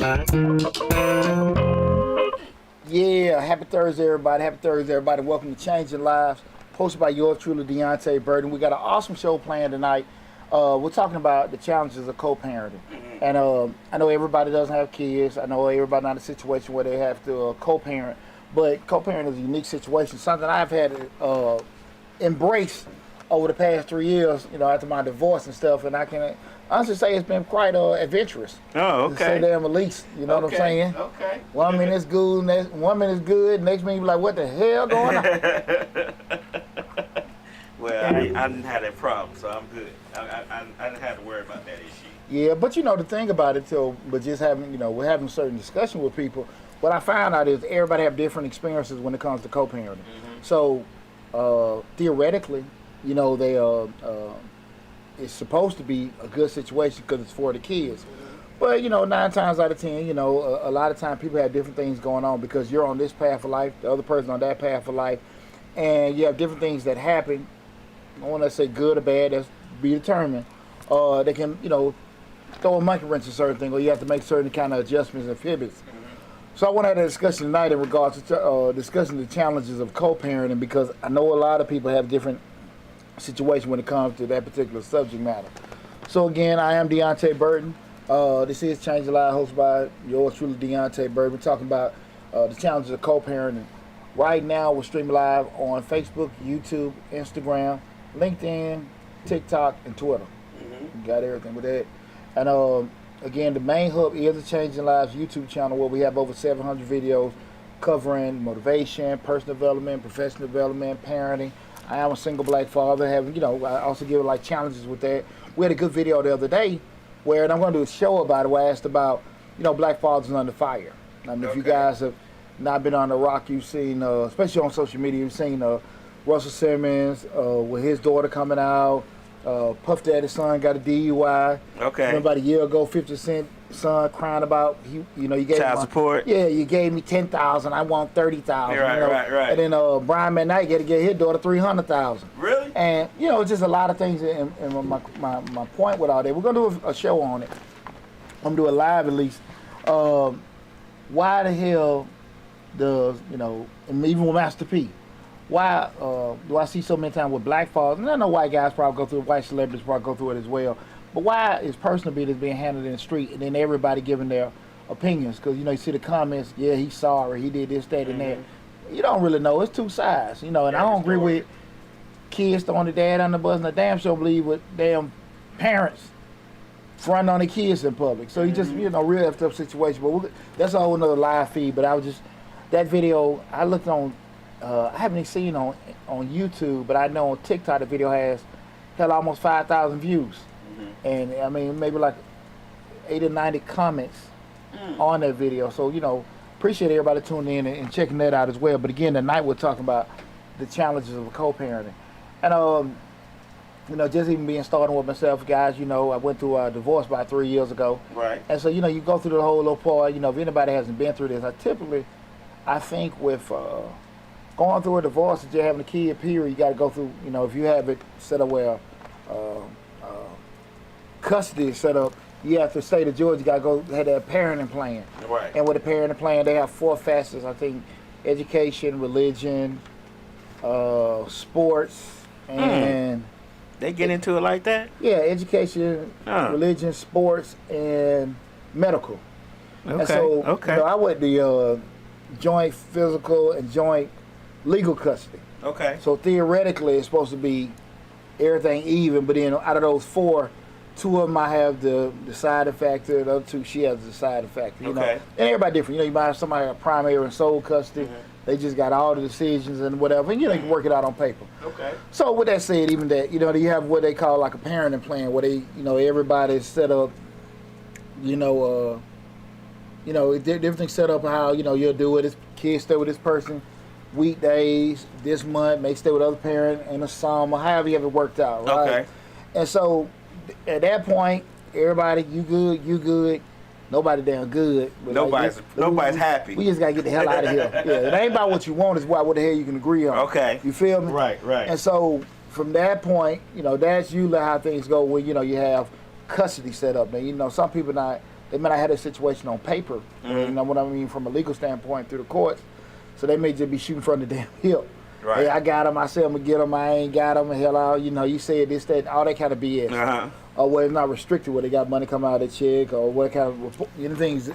Yeah, happy Thursday, everybody. Happy Thursday, everybody. Welcome to Changing Lives, hosted by yours truly, Deonte Burden. We got an awesome show planned tonight. We're talking about the challenges of co-parenting. And I know everybody doesn't have kids. I know everybody not in a situation where they have to co-parent. But co-parent is a unique situation, something I've had to embrace over the past 3 years, after my divorce and stuff. And I can honestly say it's been quite adventurous. Oh, okay. To say damn at least, you know what I'm saying? Okay. 1 minute is good, next 1 minute is good, next minute you be like, what the hell going on? Well, I didn't have that problem, so I'm good. I didn't have to worry about that issue. Yeah, but the thing about it too, but just having, we're having certain discussion with people, what I found out is everybody have different experiences when it comes to co-parenting. Mm-hmm. So, theoretically, they it's supposed to be a good situation because it's for the kids. But 9 times out of 10, a lot of times people have different things going on because you're on this path of life, the other person on that path of life, and you have different things that happen. I want to say good or bad, that's be determined. They can, throw a monkey wrench in certain things, or you have to make certain kind of adjustments and pivots. So I want to have a discussion tonight in regards to discussing the challenges of co-parenting, because I know a lot of people have different situations when it comes to that particular subject matter. So again, I am Deonte Burton. This is Change Your Life, hosted by yours truly, Deonte Burton. We're talking about the challenges of co-parenting. Right now, we're streaming live on Facebook, YouTube, Instagram, LinkedIn, TikTok, and Twitter. Mm-hmm. Got everything with that. And again, the main hub is the Changing Lives YouTube channel, where we have over 700 videos covering motivation, personal development, professional development, parenting. I am a single black father, having, I also give like challenges with that. We had a good video the other day where, and I'm going to do a show about it, where I asked about, black fathers under fire. I mean, if you guys have not been on the rock, you've seen, especially on social media, you've seen Russell Simmons with his daughter coming out. Puff Daddy's son got a DUI. Okay. Remember about a year ago, 50 Cent son crying about you gave child support. Yeah, you gave me $10,000. I want $30,000. Right. And then Brian McKnight got to get his daughter $300,000. Really? And just a lot of things. And my point with all that, we're gonna do a show on it. I'm gonna do it live at least. Why the hell does and even with Master P? Why do I see so many times with black fathers, and I know white guys probably go through it, white celebrities probably go through it as well, but why is personal business being handled in the street and then everybody giving their opinions? Because, you see the comments, yeah, he's sorry, he did this, that, and that. You don't really know. It's two sides, and I don't agree with kids throwing the dad on the bus, and I damn sure believe with damn parents fronting on the kids in public. So you just, real effed up situation. But that's a whole another live feed, but that video, I looked on, I haven't even seen on YouTube, but I know on TikTok the video has almost 5,000 views, and I mean maybe like 80 or 90 comments on that video. So appreciate everybody tuning in and checking that out as well. But again, tonight we're talking about the challenges of co-parenting, and just even being starting with myself, guys. I went through a divorce about 3 years ago, right? And so you go through the whole little part. If anybody hasn't been through this, I think with going through a divorce, if you're having a kid, period, you got to go through, if you have it set up where custody is set up, you have to state of Georgia, you got to go have that parenting plan. Right. And with the parenting plan, they have 4 facets, I think: education, religion, sports, and... They get into it like that? Yeah, education, religion, sports, and medical. Okay, and so, okay. I went the joint physical and joint legal custody. Okay. So theoretically, it's supposed to be everything even, but then out of those 4, 2 of them I have the deciding factor, the other 2 she has the deciding factor. Okay. And everybody different. You might have somebody have primary and sole custody. They just got all the decisions and whatever, and you can work it out on paper. Okay. So with that said, even that, you have what they call like a parenting plan, where they, everybody's set up, everything's set up how, you'll do it. This kid stay with this person weekdays, this month, may stay with other parent in the summer, however you have it worked out, right? Okay. And so at that point, everybody, you good. Nobody damn good. Nobody's happy. We just gotta get the hell out of here. Yeah, it ain't about what you want, it's about what the hell you can agree on. Okay. You feel me? Right. And so from that point, that's usually how things go when, you have custody set up. Now, some people not they might have had a situation on paper. You know what I mean, from a legal standpoint through the courts. So they may just be shooting from the damn hip. Right. Hey, I got him. I said I'm gonna get him. I ain't got him. Hell out. You know, you said this, that, all that kind of BS. Or where it's not restricted, where they got money coming out of the check, or what kind of anything's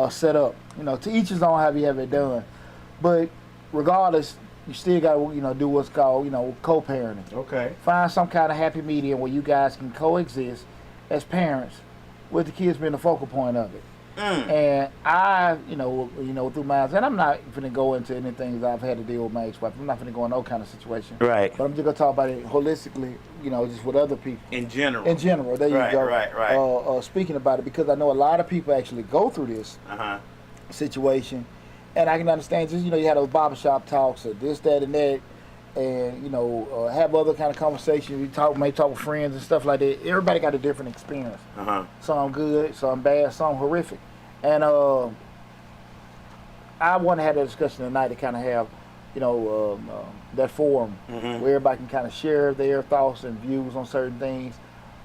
set up. You know, to each his own. How you have it done. But regardless, you still got to do what's called co-parenting. Okay. Find some kind of happy medium where you guys can coexist as parents, with the kids being the focal point of it. And I, through my, and I'm not finna go into anything that I've had to deal with my ex-wife. I'm not finna go in no kind of situation. Right. But I'm just gonna talk about it holistically, just with other people. In general. In general, there you go. Right. Speaking about it, because I know a lot of people actually go through this situation, and I can understand. Just you had those barbershop talks or this, that, and that, and have other kind of conversations. You may talk with friends and stuff like that. Everybody got a different experience. Some good, some bad, some horrific. And I want to have that discussion tonight to kind of have, that forum where everybody can kind of share their thoughts and views on certain things,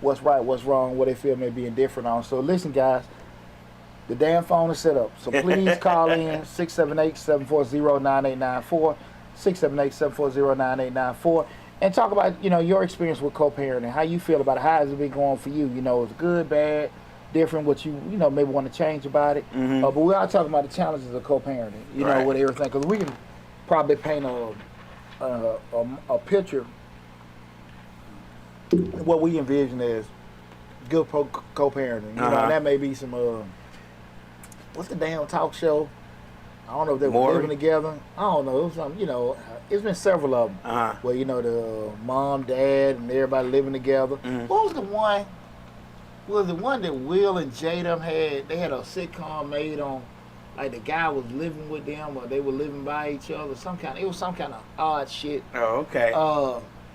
what's right, what's wrong, what they feel may be indifferent on. So listen, guys, the damn phone is set up. So please call in 678-740-9894, 678-740-9894, and talk about, your experience with co-parenting, how you feel about it, how has it been going for you? It's good, bad, different, what you maybe want to change about it. But we are talking about the challenges of co-parenting, with everything, because we can probably paint a picture of what we envision as good co-parenting. And that may be some what's the damn talk show? I don't know if they were living together. I don't know. It was some, it's been several of them where the mom, dad, and everybody living together. What was the one? Was the one that Will and Jada had? They had a sitcom made on, like the guy was living with them, or they were living by each other. It was some kind of odd shit. Oh, okay.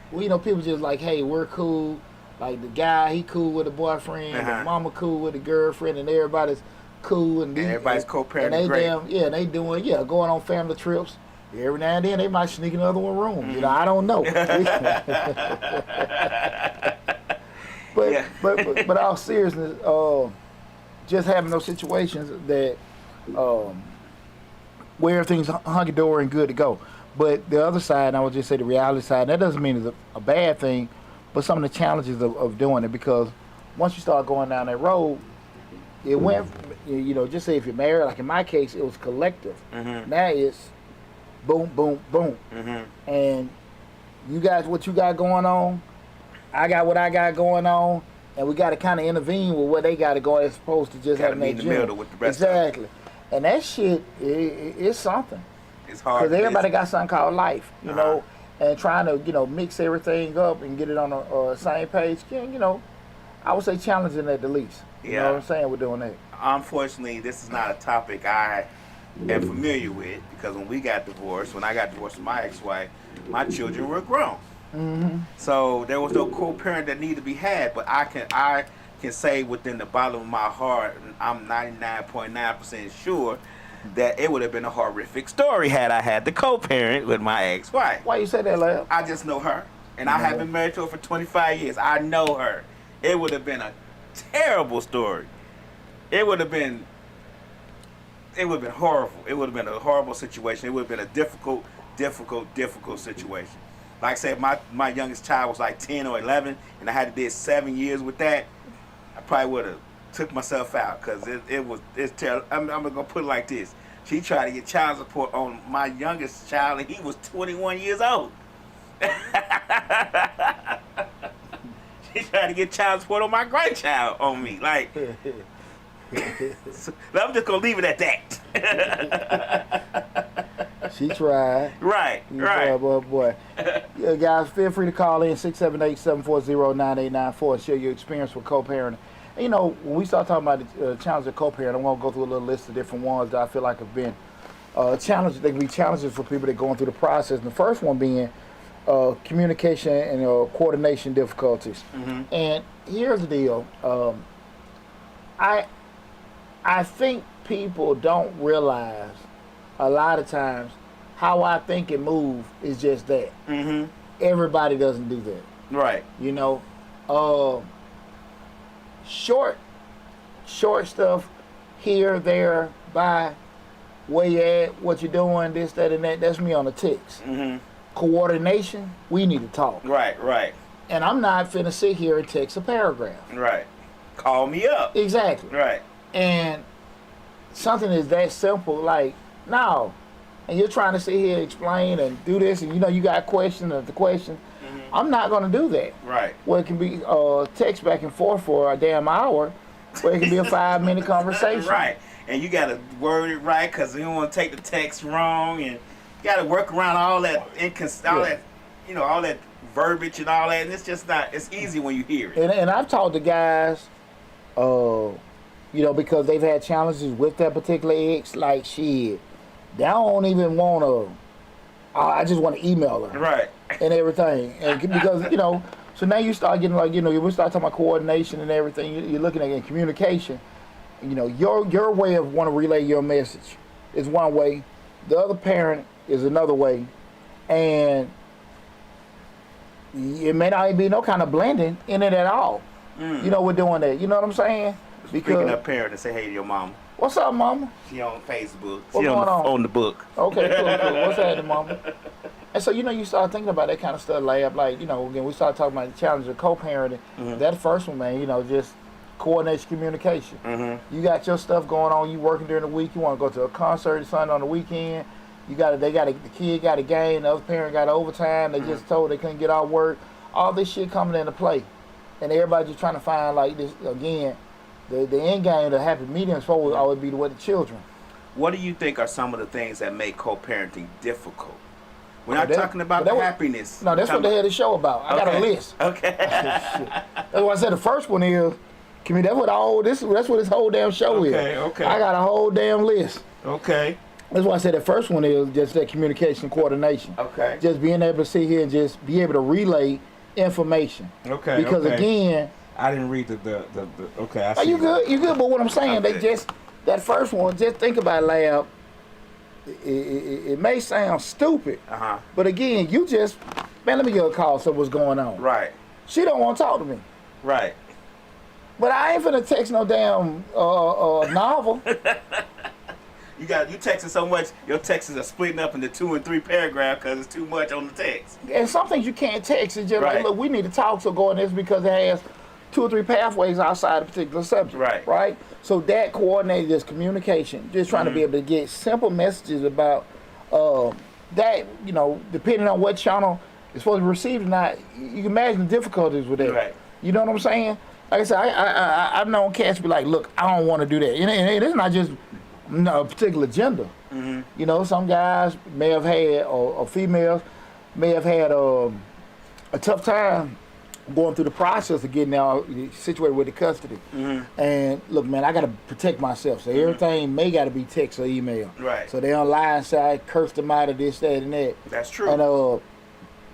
People just like, hey, we're cool. Like the guy, he cool with the boyfriend, the mama cool with the girlfriend, and everybody's cool, and everybody's co-parenting. And great. They doing going on family trips. Every now and then they might sneak another one room. I don't know. But all seriousness, just having those situations that where everything's hunky dory and good to go. But the other side, I would just say the reality side. That doesn't mean it's a bad thing, but some of the challenges of doing it, because once you start going down that road, it went. Just say if you're married, like in my case, it was collective. Now it's boom, boom, boom, and you guys, what you got going on, I got what I got going on, and we got to kind of intervene with what they got to go as opposed to just having that in the middle with the rest exactly. Of and that shit is something. It's hard because everybody got something called life, and trying to mix everything up and get it on the same page. I would say challenging at the least. You know what I'm saying? We're doing that. Unfortunately, this is not a topic I am familiar with, because when I got divorced from my ex-wife, my children were grown. So there was no co-parent that needed to be had, but I can say within the bottom of my heart, I'm 99.9% sure that it would have been a horrific story had I had the co-parent with my ex-wife. Why you say that, Lab? I just know her, and I have been married to her for 25 years. I know her. It would have been a terrible story. It would have been horrible. It would have been a horrible situation. It would have been a difficult situation. Like I said, my youngest child was like 10 or 11, and I had to do 7 years with that. I probably would have took myself out, because it's terrible. I'm gonna put it like this: she tried to get child support on my youngest child, and he was 21 years old. She tried to get child support on my grandchild on me, like. So I'm just gonna leave it at that. She tried. Right. Boy. Yeah, guys, feel free to call in 678-740-9894 and share your experience with co-parenting. And, when we start talking about the challenge of co-parenting, I'm gonna go through a little list of different ones that I feel like have been challenges. They can be challenges for people that are going through the process. And the first one being communication and coordination difficulties. And here's the deal. I think people don't realize a lot of times how I think and move is just that. Everybody doesn't do that. Right. Short short stuff here, there, by, where you at, what you doing, this, that, and that. That's me on the text. Mm-hmm. Coordination, we need to talk. Right. And I'm not finna sit here and text a paragraph. Right. Call me up. Exactly. Right. And something is that simple, like, no. And you're trying to sit here and explain and do this, and you got question after question. Mm-hmm. I'm not gonna do that. Right. Well, it can be text back and forth for a damn hour, where it can be a 5-minute conversation. Right. And you gotta word it right, because you don't want to take the text wrong, and you gotta work around all that all that verbiage and all that, and it's just not. It's easy when you hear it. And I've talked to guys, because they've had challenges with that particular ex, like shit. They don't even want to. I just want to email her. Right. And everything, and because so now you start getting like we start talking about coordination and everything. You're looking at communication. Your way of want to relay your message is one way. The other parent is another way, and it may not be no kind of blending in it at all. We're doing that. You know what I'm saying? Speaking of parent, to say hey to your mama. What's up, mama? She on Facebook. What's going on the book. Okay, cool. What's happening, mama? And so, you start thinking about that kind of stuff, like, again, we start talking about the challenge of co-parenting. Mm-hmm. That first one, man, just coordination, communication. Mm-hmm. You got your stuff going on. You working during the week. You want to go to a concert or something on the weekend. The kid got a game. The other parent got overtime. They just told they couldn't get off work. All this shit coming into play. And everybody just trying to find, like, this, again, the end game, the happy medium is supposed to always be with the children. What do you think are some of the things that make co-parenting difficult? We're not talking about the happiness. No, that's what they had the show about. I got a list. Okay. That's why I said the first one is, that's what this whole damn show is. Okay. I got a whole damn list. Okay. That's why I said the first one is just that communication, coordination. Okay. Just being able to sit here and just be able to relay information. Okay. Because again, I didn't read the okay. I see. You good? But what I'm saying, that first one. Just think about it, Lab. It may sound stupid, but again, let me get a call. So what's going on? Right. She don't want to talk to me. Right. But I ain't finna text no damn novel. You texting so much, your texts are splitting up into 2 and 3 paragraphs because it's too much on the text. And some things you can't text. It's just like, look, we need to talk. So go on this because it has 2 or 3 pathways outside a particular subject. Right. So that coordinated is communication. Just trying to be able to get simple messages about that. Depending on what channel it's supposed to be received or not, you can imagine the difficulties with that. Right. You know what I'm saying? Like I said, I've known cats be like, look, I don't want to do that. And it's not just a particular gender. Mm-hmm. Some guys may have had, or females may have had a tough time going through the process of getting out situated with the custody. Mm-hmm. And look, man, I got to protect myself. So everything may got to be text or email. Right. So they don't lie inside, curse them out of this, that, and that. That's true. And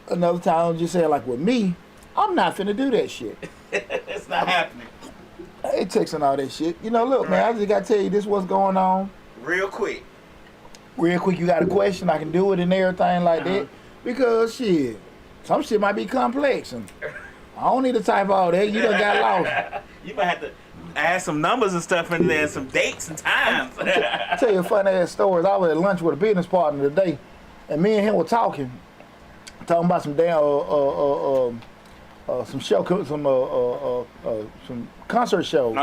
another time, I'm just saying, like with me, I'm not finna do that shit. It's not happening. I ain't texting all that shit. Look, man, I just got to tell you this what's going on. Real quick, you got a question, I can do it and everything like that. Because shit, some shit might be complex and I don't need to type all that. You done got lost. You might have to add some numbers and stuff in there, some dates and times. I'll tell you a funny ass story. I was at lunch with a business partner today, and me and him were talking about some damn some concert shows.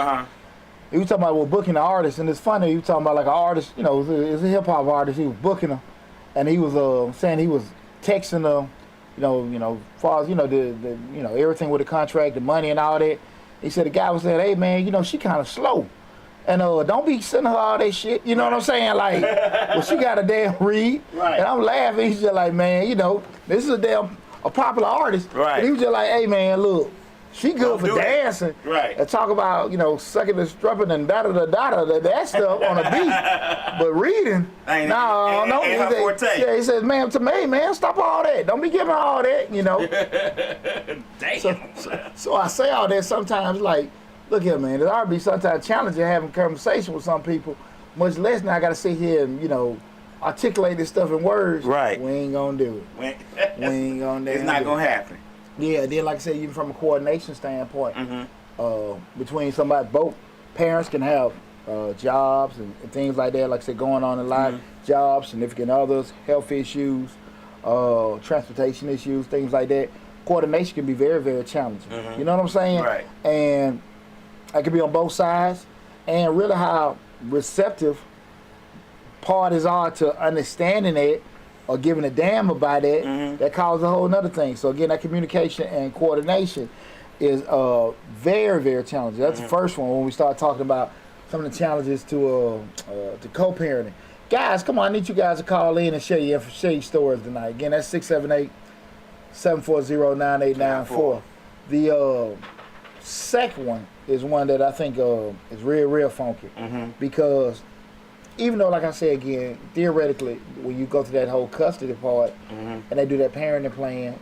He was talking about booking an artist, and it's funny. He was talking about like an artist, it's a hip hop artist. He was booking her, and he was saying he was texting her. As far as the everything with the contract, the money and all that. He said the guy was saying, hey man, she kind of slow, and don't be sending her all that shit. You know what I'm saying? Like, well, she got a damn read, right. And I'm laughing. He's just like, man, this is a popular artist, right? And he was just like, hey man, look, she good for dancing, right? And talk about sucking and strupping and that stuff on a beat, but reading, no. Yeah, he says, man, to me, man, stop all that. Don't be giving all that, Damn. So I say all that sometimes, like, look here, man, there's already sometimes challenging having conversation with some people, much less now I got to sit here and articulate this stuff in words. Right. We ain't gonna do it. We ain't gonna do it. It's not gonna happen. Yeah, then like I said, even from a coordination standpoint, between somebody both parents can have jobs and things like that, like I said, going on in life, jobs, significant others, health issues, transportation issues, things like that. Coordination can be very, very challenging. You know what I'm saying? Right. And I can be on both sides, and really how receptive parties are to understanding it or giving a damn about it, that causes a whole nother thing. So again, that communication and coordination is very, very challenging. That's the first one when we start talking about some of the challenges to co-parenting. Guys, come on, I need you guys to call in and share your stories tonight. Again, that's 678-740-9894. The second one is one that I think is real funky, because even though, like I said again, theoretically, when you go to that whole custody part and they do that parenting plan,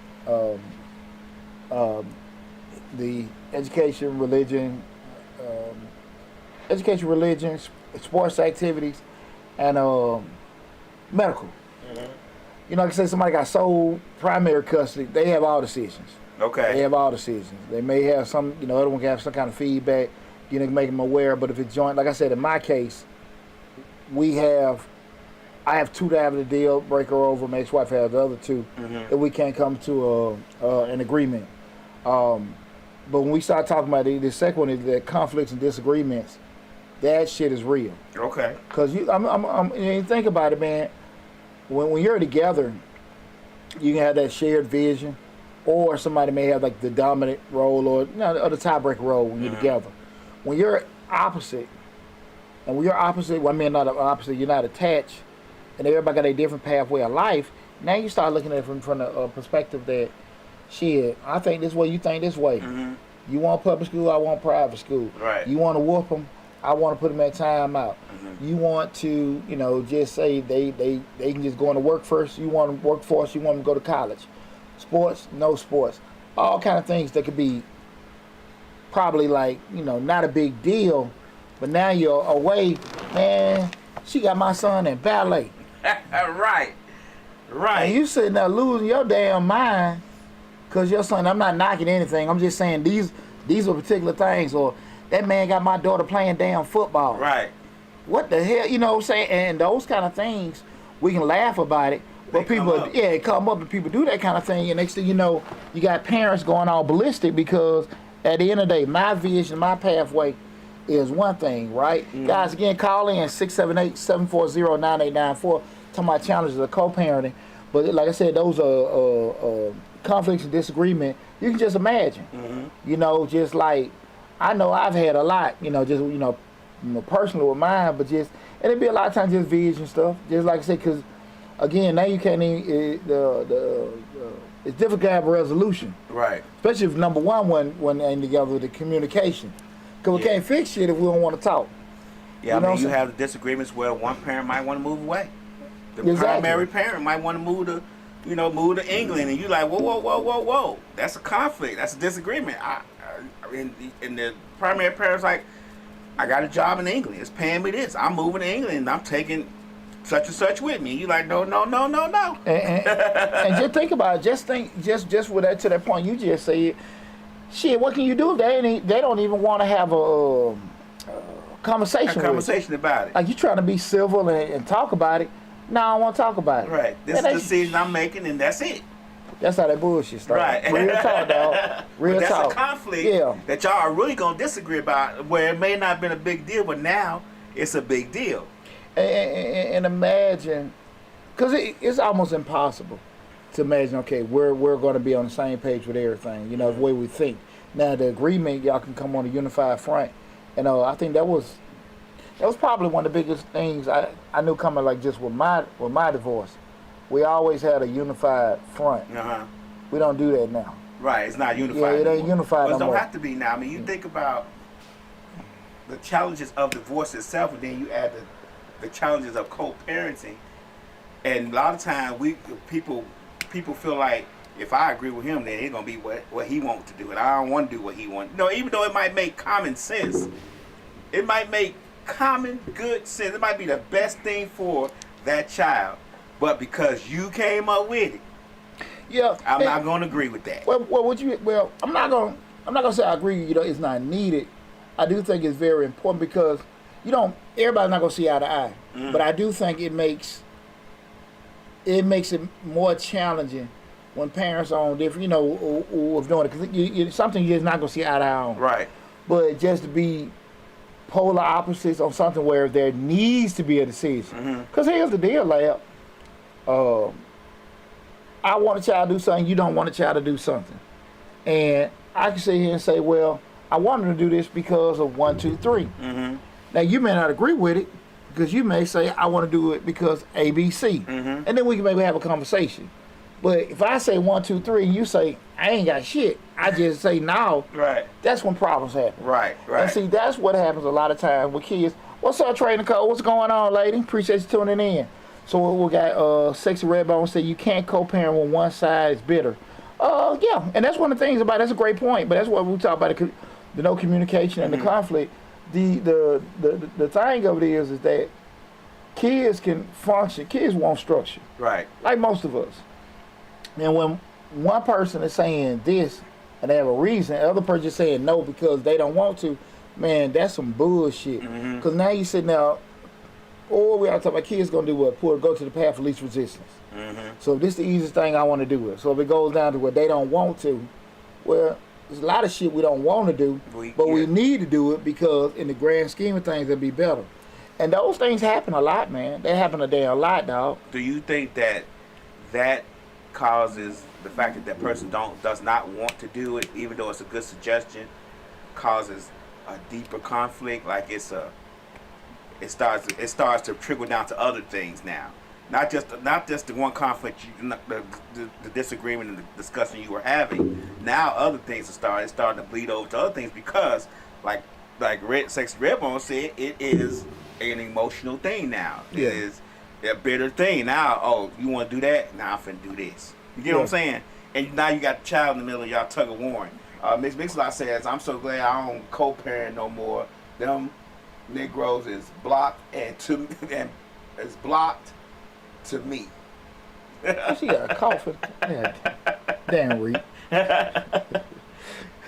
the education, religion, sports activities, and medical. You know, like I said, somebody got sole primary custody, they have all decisions. Okay. They have all decisions. They may have some, other one can have some kind of feedback, make them aware, but if it's joint, like I said, in my case, I have two to have the deal breaker over. My ex-wife has the other two. That we can't come to an agreement. But when we start talking about the second one, is that conflicts and disagreements. That shit is real. Okay. Cause you think about it, man. When you're together, you can have that shared vision, or somebody may have like the dominant role or the tiebreaker role when you're together. When you're opposite. And when you're opposite, well, I mean, not opposite, you're not attached, and everybody got a different pathway of life, now you start looking at it from a perspective that, shit, I think this way, you think this way. You want public school, I want private school. Right. You want to whoop them, I want to put them at time out. You want to, just say they can just go into work first, you want them workforce, you want them to go to college. Sports, no sports. All kind of things that could be probably like, not a big deal. But now you're away, man. She got my son in ballet. Right. And you sitting there losing your damn mind because your son, I'm not knocking anything. I'm just saying these are particular things. Or that man got my daughter playing damn football. Right. What the hell, you know what I'm saying? And those kind of things, we can laugh about it. But it come up and people do that kind of thing. And next thing you know, you got parents going all ballistic because at the end of the day, my vision, my pathway, is one thing, right? Guys, again, call in 678-740-9894. Talking about challenges of co-parenting. But like I said, those are conflicts and disagreement. You can just imagine. Just like, I know I've had a lot, personally with mine, but just, and it'd be a lot of times just vision stuff. Just like I said, because, again, now you can't even, it's difficult to have a resolution. Right. Especially if number one ain't together with the communication. Because we can't fix shit if we don't want to talk. Yeah, you have the disagreements where one parent might want to move away. The primary parent might want to move to England, and you like, whoa. That's a conflict. That's a disagreement. And the primary parent's like, I got a job in England. It's paying me this. I'm moving to England, and I'm taking such and such with me. You like, no. And just think about it. Just with that, to that point you just said, shit, what can you do if they don't even want to have a conversation about it? Like, you trying to be civil and talk about it. No, I don't want to talk about it. Right. This is the decision I'm making, and that's it. That's how that bullshit starts. Right. Real talk, dog. Real talk. That's a conflict that y'all are really going to disagree about, where it may not have been a big deal, but now it's a big deal. And imagine, because it's almost impossible to imagine, okay, we're going to be on the same page with everything, the way we think. Now, the agreement, y'all can come on a unified front. And I think that was probably one of the biggest things I knew coming, like, just with my divorce. We always had a unified front. We don't do that now. Right, it's not unified. Yeah, it ain't unified no more. It don't have to be now. I mean, you think about the challenges of divorce itself, and then you add the challenges of co-parenting. And a lot of times, people feel like, if I agree with him, then it's gonna be what he wants to do, and I don't want to do what he wants. No, even though it might make common sense, it might make common good sense. It might be the best thing for that child, but because you came up with it, I'm not gonna agree with that. Well, I'm not gonna say I agree. It's not needed, I do think it's very important because everybody's not gonna see eye to eye, but I do think it makes it more challenging when parents are on different, or doing it, because something you're just not gonna see eye to eye on. Right. But just to be polar opposites on something where there needs to be a decision. Because here's the deal, Lab. I want a child to do something, you don't want a child to do something. And I can sit here and say, well, I want them to do this because of 1, 2, 3. Now, you may not agree with it, because you may say, I want to do it because A, B, C. And then we can maybe have a conversation. But if I say 1, 2, 3, and you say, I ain't got shit, I just say no, right, that's when problems happen. Right. And see, that's what happens a lot of times with kids. What's up, Trading Code? What's going on, lady? Appreciate you tuning in. So we got Sexy Redbone say you can't co-parent when one side is bitter. Yeah, and that's one of the things about it. That's a great point, but that's what we talk about, the no communication and the conflict. The thing of it is that kids can function. Kids want structure. Right. Like most of us. And when one person is saying this and they have a reason, the other person is saying no because they don't want to, man, that's some bullshit. Because now you sitting there, or we are talking about kids gonna do what? Go to the path of least resistance. So this is the easiest thing I want to do it. So if it goes down to what they don't want to, well, there's a lot of shit we don't want to do, but we need to do it because in the grand scheme of things, it'll be better. And those things happen a lot, man. They happen a damn lot, dog. Do you think that causes the fact that that person does not want to do it, even though it's a good suggestion, causes a deeper conflict? Like it starts to trickle down to other things now. Not just the one conflict, the disagreement and the discussion you were having. Now other things are starting to bleed over to other things because, like Sexy Redbone said, it is an emotional thing now. Yeah. It is a bitter thing. Now, oh, you want to do that? Now I'm finna do this. You get what I'm saying? And now you got the child in the middle of y'all tug of warring. Miss Mix-a-Lot says, I'm so glad I don't co-parent no more. Them Negroes is blocked and is blocked to me. She got a cough. Yeah. Damn, Reed.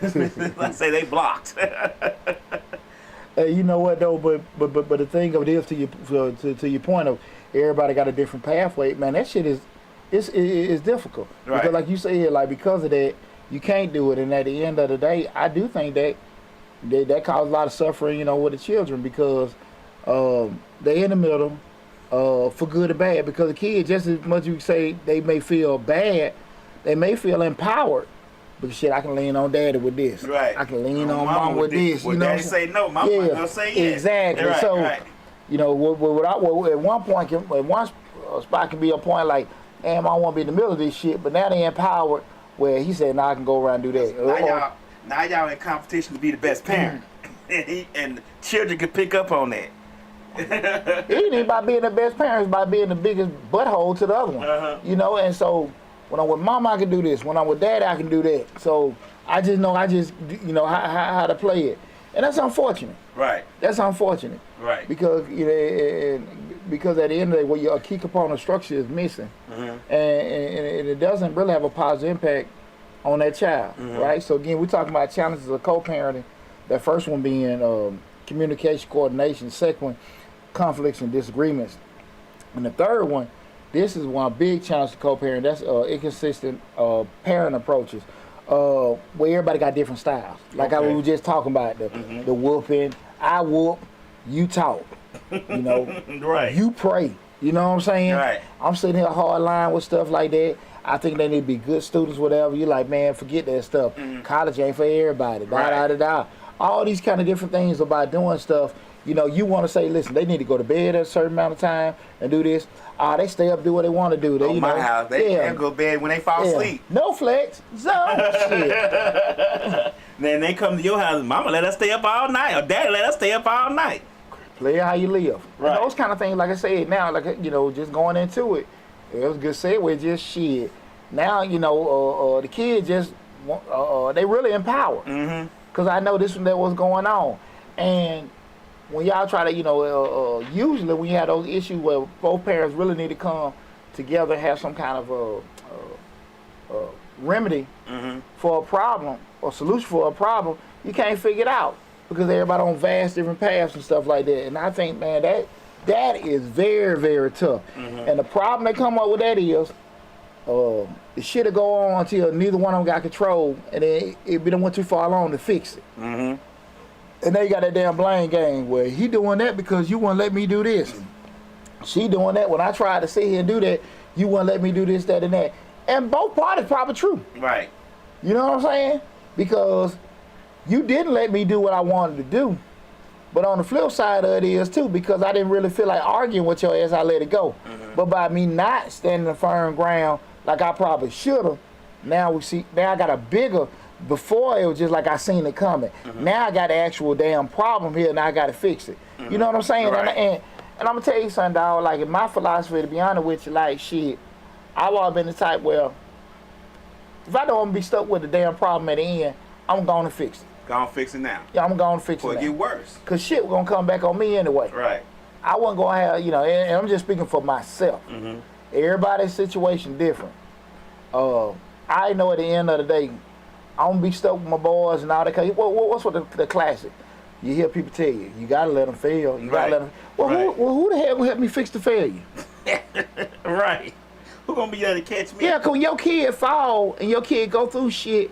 Let's say they blocked. You know what though? But the thing of it is, to your point of everybody got a different pathway. Man, that shit is difficult. Right. Because like you said, like because of that, you can't do it. And at the end of the day, I do think that causes a lot of suffering, with the children because they're in the middle. For good or bad, because the kids, just as much as you say they may feel bad, they may feel empowered. Because shit, I can lean on daddy with this. Right. I can lean on mom with this. When daddy say no, mama gonna say yes. Exactly. Right, so, right. At one point, at one spot can be a point like, damn, I want to be in the middle of this shit. But now they empowered where he said, now I can go around and do that. Now y'all in competition to be the best parent, and children can pick up on that. It ain't even about being the best parents, it's about being the biggest butthole to the other one. And so when I'm with mom, I can do this. When I'm with dad, I can do that. So I just know how to play it, and that's unfortunate. Right. That's unfortunate. Right. Because because at the end of the day, what your key component structure is missing, and it doesn't really have a positive impact on that child. Right. So again, we're talking about challenges of co-parenting. That first one being communication, coordination. Second one, conflicts and disagreements. And the third one, this is one big challenge to co-parent. That's inconsistent parent approaches, where everybody got different styles. Like we were just talking about the whooping. I whoop, you talk. Right. You pray. You know what I'm saying? Right. I'm sitting here hard line with stuff like that. I think they need to be good students, whatever. You're like, man, forget that stuff. College ain't for everybody. Da. All these kind of different things about doing stuff. You want to say, listen, they need to go to bed at a certain amount of time and do this. They stay up, do what they want to do. They, my house, they go to bed when they fall asleep. No flex, zone shit. Then they come to your house, mama let us stay up all night, or daddy let us stay up all night. Play how you live. Right. And those kind of things, like I said, now, just going into it, it was a good segue, just shit. Now, the kids just, they really empowered. Because I know this and that was going on. And when y'all try to, usually when you have those issues where both parents really need to come together and have some kind of remedy for a problem or solution for a problem, you can't figure it out. because everybody on vast different paths and stuff like that. And I think, man, that is very, very tough. And the problem they come up with that is, the shit'll go on until neither one of them got control, and then it be done went too far along to fix it. And they got that damn blame game where he doing that because you wouldn't let me do this. She doing that when I tried to sit here and do that, you wouldn't let me do this, that, and that. And both parties probably true. Right. You know what I'm saying? Because you didn't let me do what I wanted to do. But on the flip side of it is too, because I didn't really feel like arguing with your ass, I let it go. But by me not standing on firm ground like I probably should have, now I got a bigger, before it was just like I seen it coming. Now I got an actual damn problem here and I got to fix it. You know what I'm saying? Right. And I'm going to tell you something, dog, like in my philosophy, to be honest with you, like shit, I've always been the type where if I don't want to be stuck with the damn problem at the end, I'm going to fix it. Go on, fix it now. Yeah, I'm going to fix it now. Or get worse. Because shit was going to come back on me anyway. Right. I wasn't going to have, and I'm just speaking for myself. Everybody's situation different. I know at the end of the day, I'm going to be stuck with my boys and all that. What's with the classic? You hear people tell you, you got to let them fail. You got to let them. Well, who the hell going to help me fix the failure? Right. Who going to be there to catch me? Yeah, because when your kid fall and your kid go through shit,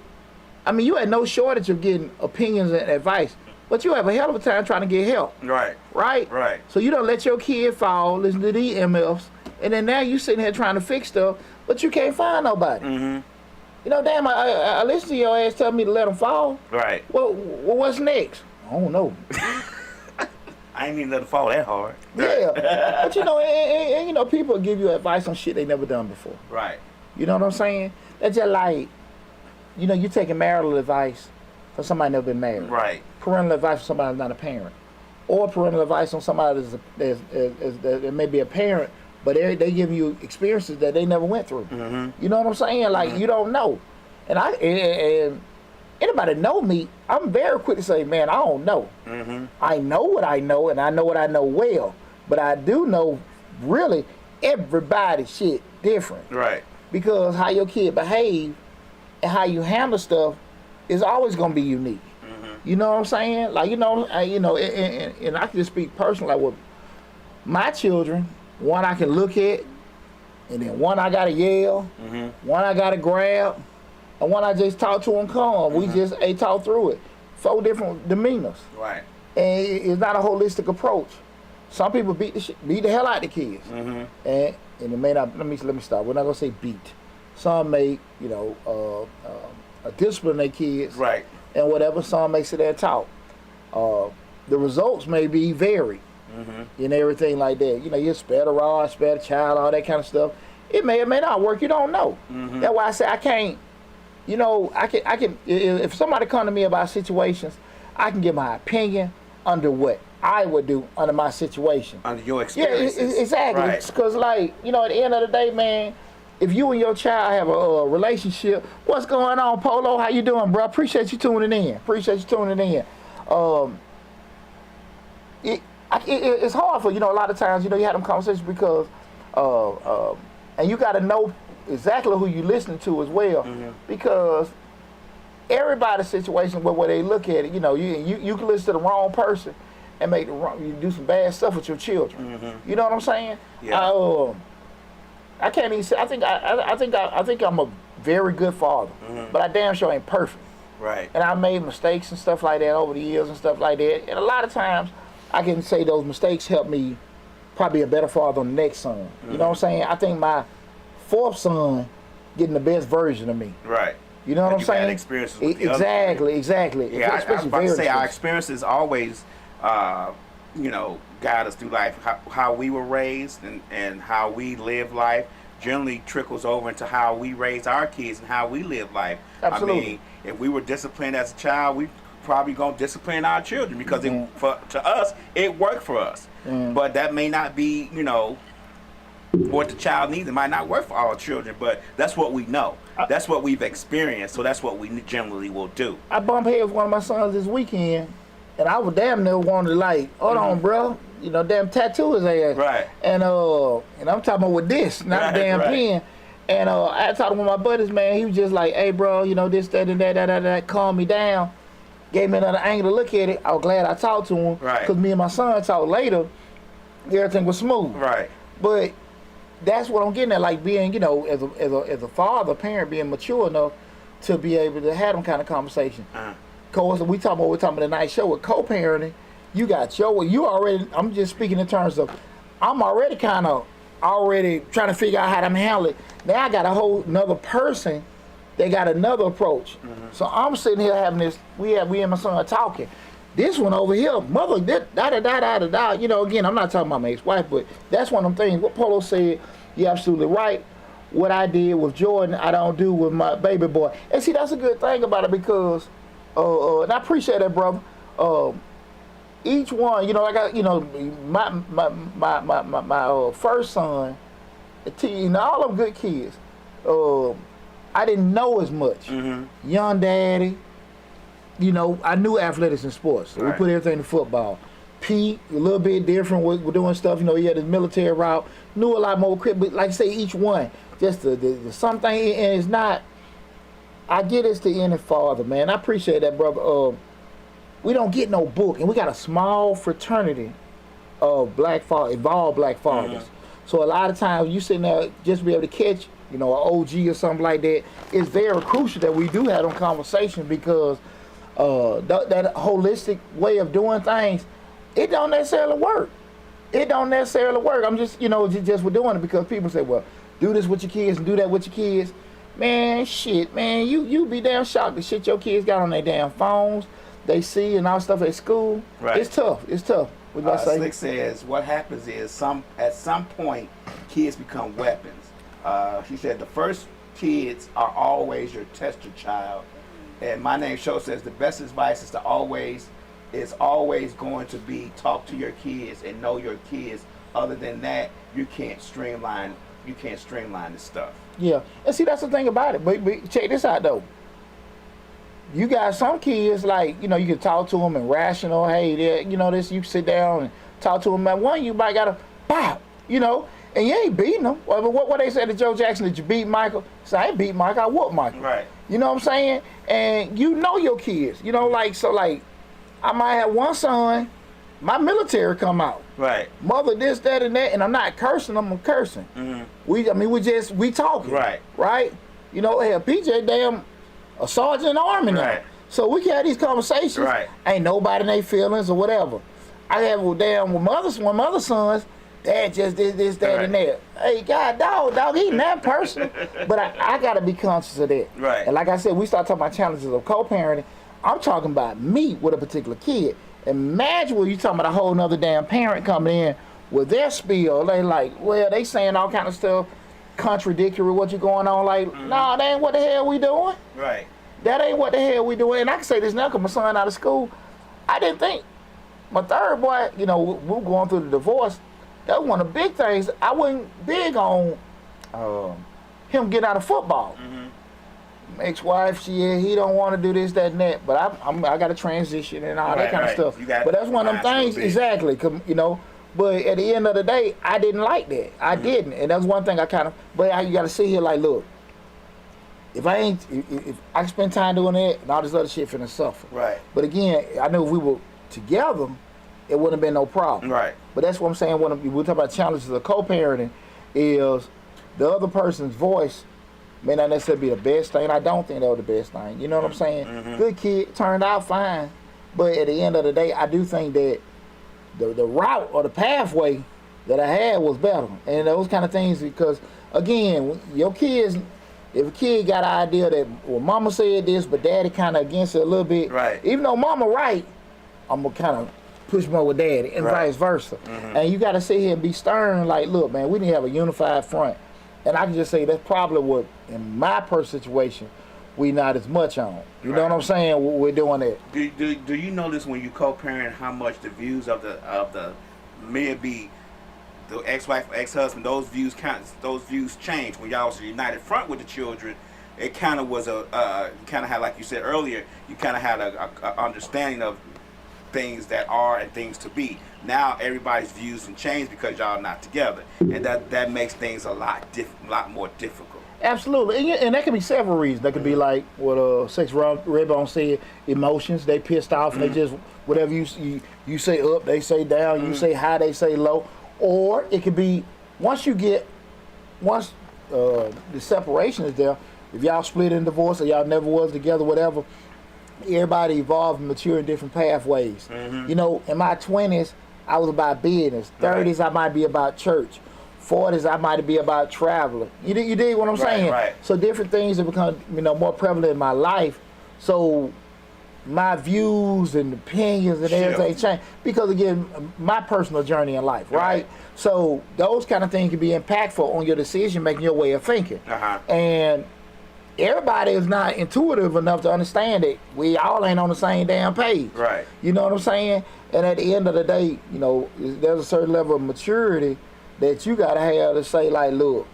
I mean, you had no shortage of getting opinions and advice, but you have a hell of a time trying to get help. Right. Right? Right. So you don't let your kid fall, listen to these MFs, and then now you sitting here trying to fix stuff, but you can't find nobody. You know, damn, I listen to your ass tell me to let them fall. Right. Well, what's next? I don't know. I ain't even let it fall that hard. Yeah. But and people give you advice on shit they never done before. Right. You know what I'm saying? That's just like, you taking marital advice from somebody never been married. Right. Parental advice from somebody that's not a parent. Or parental advice on somebody that may be a parent, but they give you experiences that they never went through. You know what I'm saying? Like, you don't know. And anybody know me, I'm very quick to say, man, I don't know. I know what I know, and I know what I know well. But I do know, really, everybody's shit different. Right. Because how your kid behave and how you handle stuff is always going to be unique. You know what I'm saying? Like, and I can just speak personally, like with my children, one I can look at, and then one I got to yell, one I got to grab, and one I just talk to them calm. We just talk through it. 4 different demeanors. Right. And it's not a holistic approach. Some people beat the hell out of the kids. And it may not, let me stop. We're not going to say beat. Some may, discipline their kids. Right. And whatever, some may sit there and talk. The results may be varied and everything like that. You spare the rod, spare the child, all that kind of stuff. It may or may not work. You don't know. That's why I say I can't. I can. If somebody come to me about situations, I can give my opinion under what I would do under my situation. Under your experiences. Yeah, exactly. Because, at the end of the day, man, if you and your child have a relationship, what's going on, Polo? How you doing, bro? Appreciate you tuning in. It's hard for, a lot of times, you have them conversations because, and you got to know exactly who you listening to as well, because everybody's situation, where they look at it, you can listen to the wrong person and you do some bad stuff with your children. You know what I'm saying? Yeah. I can't even say. I think I'm a very good father, but I damn sure ain't perfect. Right. And I made mistakes and stuff like that over the years and stuff like that. And a lot of times, I can say those mistakes helped me probably a better father on the next son. You know what I'm saying? I think my 4th son getting the best version of me. Right. You know what I'm saying? Had experiences with the Exactly. Yeah, I was about to say our experiences always, guide us through life. How we were raised and how we live life generally trickles over into how we raise our kids and how we live life. Absolutely. I mean, if we were disciplined as a child, we probably gonna discipline our children because to us it worked for us. But that may not be, what the child needs. It might not work for all children, but that's what we know. That's what we've experienced, so that's what we generally will do. I bumped heads with one of my sons this weekend, and I was damn near wanted to hold on, bro. Damn tattoo his ass. Right. And I'm talking about with this, not a damn pen. And I talked with my buddies, man. He was just like, hey, bro, this, that, and that, calm me down. gave me another angle to look at it. I was glad I talked to him. Right. Because me and my son talked later. Everything was smooth. Right. But that's what I'm getting at. Like being, you know, as a father, parent, being mature enough to be able to have them kind of conversation. Cause we're talking about tonight show with co-parenting. You got you already. I'm just speaking in terms of. I'm already kind of trying to figure out how to handle it. Now I got a whole another person. They got another approach. So I'm sitting here having this. We and my son talking. This one over here, mother, da. You know, again, I'm not talking about my ex-wife, but that's one of them things. What Polo said, you're absolutely right. What I did with Jordan, I don't do with my baby boy. And see, that's a good thing about it because, and I appreciate that, brother. Each one, you know, like my first son, you know, all of them good kids. I didn't know as much. Young daddy. You know, I knew athletics and sports. So we put everything in football. Pete, a little bit different. We're doing stuff. You know, he had his military route. Knew a lot more. But like I say, each one, just the something, and it's not. I get it's the end of father, man. I appreciate that, brother. We don't get no book, and we got a small fraternity of evolved black fathers. So a lot of times you sitting there just be able to catch, you know, an OG or something like that. It's very crucial that we do have them conversations because. That holistic way of doing things, it don't necessarily work. I'm just, you know, just we're doing it because people say, well, do this with your kids and do that with your kids. Man, shit, man, you be damn shocked the shit your kids got on their damn phones, they see and all stuff at school. Right. It's tough. What you say? Slick says what happens is at some point kids become weapons. He said the first kids are always your tester child. And my name show says the best advice is always going to be talk to your kids and know your kids. Other than that, you can't streamline this stuff. Yeah, and see that's the thing about it. But check this out though. You got some kids like, you know, you can talk to them and rational. Hey, you know this. You sit down and talk to them. Man, one you might gotta pop, you know, and you ain't beating them. What they said to Joe Jackson? Did you beat Michael? So I ain't beat Michael. I whooped Michael. Right. You know what I'm saying? And you know your kids. You know, like, so like, I might have one son, my military come out. Right. Mother this, that, and that, and I'm not cursing, I'm cursing. We talking. Right. Right? You know, hell, PJ damn a sergeant in the army now. Right. So we can have these conversations. Right. Ain't nobody in their feelings or whatever. I have with my other sons, Dad just did this, that, and that. Hey, God, dog, he not personal. But I got to be conscious of that. Right. And like I said, we start talking about challenges of co-parenting. I'm talking about me with a particular kid. Imagine when you talking about a whole nother damn parent coming in with their spiel. They like, well, they saying all kind of stuff contradictory what you going on. Like, nah, that ain't what the hell we doing. Right. That ain't what the hell we doing. And I can say this now because my son out of school. I didn't think. My third boy, you know, we were going through the divorce. That was one of the big things. I wasn't big on him getting out of football. My ex-wife, he don't want to do this, that, and that. But I got to transition and all that kind of stuff. But that's one of them things, exactly. You know. But at the end of the day, I didn't like that. I didn't, and that's one thing I kind of. But you got to sit here like, look. If I spend time doing that, and all this other shit finna suffer. Right. But again, I know if we were together, it wouldn't have been no problem. Right. But that's what I'm saying. When we talk about challenges of co-parenting, is the other person's voice may not necessarily be the best thing. I don't think that was the best thing. You know what I'm saying? Good kid, turned out fine. But at the end of the day, I do think that the route or the pathway that I had was better. And those kind of things, because again, your kids, if a kid got an idea that, well, mama said this, but daddy kind of against it a little bit. Right. Even though mama right, I'm going to kind of push more with daddy and vice versa. And you got to sit here and be stern like, look, man, we need to have a unified front. And I can just say that's probably what, in my personal situation, we not as much on. You know what I'm saying? We're doing that. Do you notice when you co-parent how much the views of the maybe the ex-wife or ex-husband, those views change when y'all was a united front with the children? It kind of was kind of had, like you said earlier, you kind of had a understanding of things that are and things to be. Now everybody's views can change because y'all not together, and that makes things a lot more difficult. Absolutely, and that can be several reasons. That could be like what Sex Redbone said: emotions. They pissed off, and they just whatever you say up, they say down. You say high, they say low. Or it could be once the separation is there. If y'all split in divorce or y'all never was together, whatever, everybody evolved and matured in different pathways. You know, in my 20s, I was about business. 30s, I might be about church. 40s, I might be about traveling. You dig what I'm saying? Right. So different things have become, more prevalent in my life. So my views and opinions and everything change because, again, my personal journey in life, right? So those kind of things can be impactful on your decision making, your way of thinking. And everybody is not intuitive enough to understand it. We all ain't on the same damn page. Right. You know what I'm saying? And at the end of the day, there's a certain level of maturity that you gotta have to say, like, look,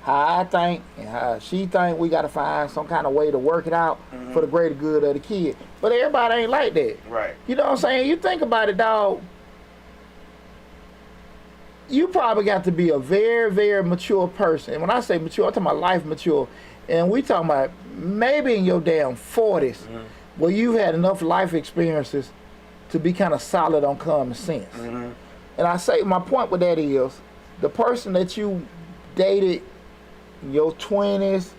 how I think and how she think, we gotta find some kind of way to work it out for the greater good of the kid. But everybody ain't like that. Right. You know what I'm saying? You think about it, dog. You probably got to be a very, very mature person. And when I say mature, I'm talking about life mature. And we talking about maybe in your damn 40s, where you've had enough life experiences to be kind of solid on common sense. And I say my point with that is, the person that you dated in your 20s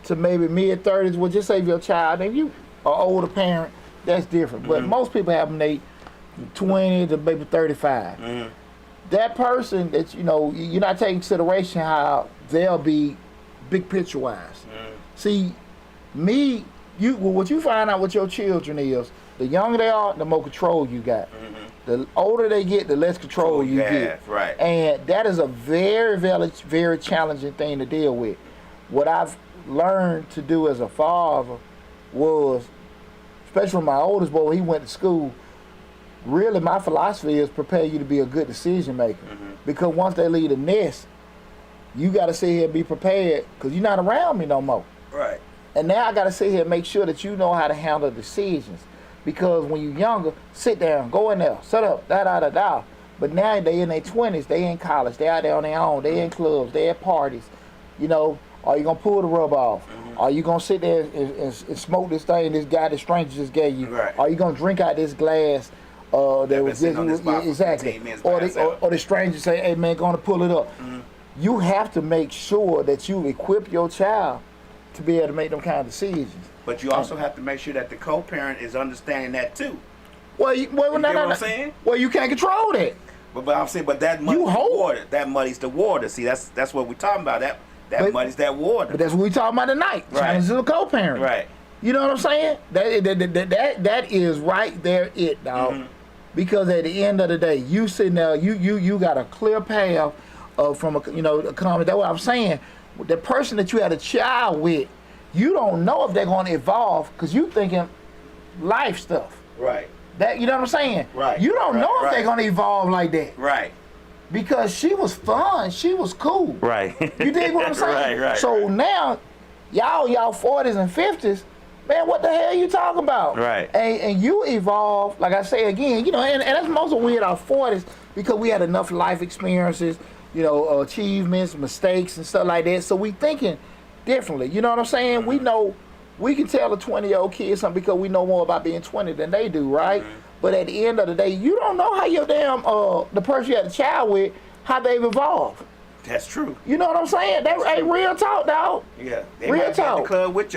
to maybe mid 30s, well, just say if your child, if you are older parent, that's different. But most people have them they 20 to maybe 35. That person that you're not taking consideration how they'll be big picture wise. See, what you find out with your children is the younger they are, the more control you got. The older they get, the less control you get. Right. And that is a very, very, very challenging thing to deal with. What I've learned to do as a father was, especially with my oldest boy, when he went to school, really my philosophy is prepare you to be a good decision maker. Because once they leave the nest, you got to sit here and be prepared because you're not around me no more. Right. And now I got to sit here and make sure that you know how to handle decisions. Because when you're younger, sit down, go in there, set up, da-da-da-da. But now they in their 20s, they in college, they out there on their own, they in clubs, they at parties. Are you going to pull the rub off? Are you going to sit there and smoke this thing this guy, the stranger just gave you? Right. Are you going to drink out this glass that was just, exactly. Or the stranger say, hey man, going to pull it up. You have to make sure that you equip your child to be able to make them kind of decisions. But you also have to make sure that the co-parent is understanding that too. Well, you get what I'm saying? Well, you can't control that. But I'm saying, that muddies the water. That muddies the water. See, that's what we're talking about. That muddies that water. But that's what we're talking about tonight. Right. Change to the co-parent. Right. You know what I'm saying? That is right there, dog. Because at the end of the day, you sitting there, you got a clear path from a comment. That's what I'm saying. The person that you had a child with, you don't know if they're going to evolve because you thinking life stuff. Right. That, you know what I'm saying? Right. You don't know if they're going to evolve like that. Right. Because she was fun. She was cool. Right. You dig what I'm saying? Right. So now, y'all 40s and 50s, man, what the hell you talking about? Right. And you evolve, like I say again, and that's most of we in our 40s because we had enough life experiences, achievements, mistakes, and stuff like that. So we thinking differently. You know what I'm saying? We know, we can tell a 20-year-old kid something because we know more about being 20 than they do, right? But at the end of the day, you don't know how your damn, the person you had a child with, how they've evolved. That's true. You know what I'm saying? That ain't real talk, dog. Yeah. They Real might be at talk. the club with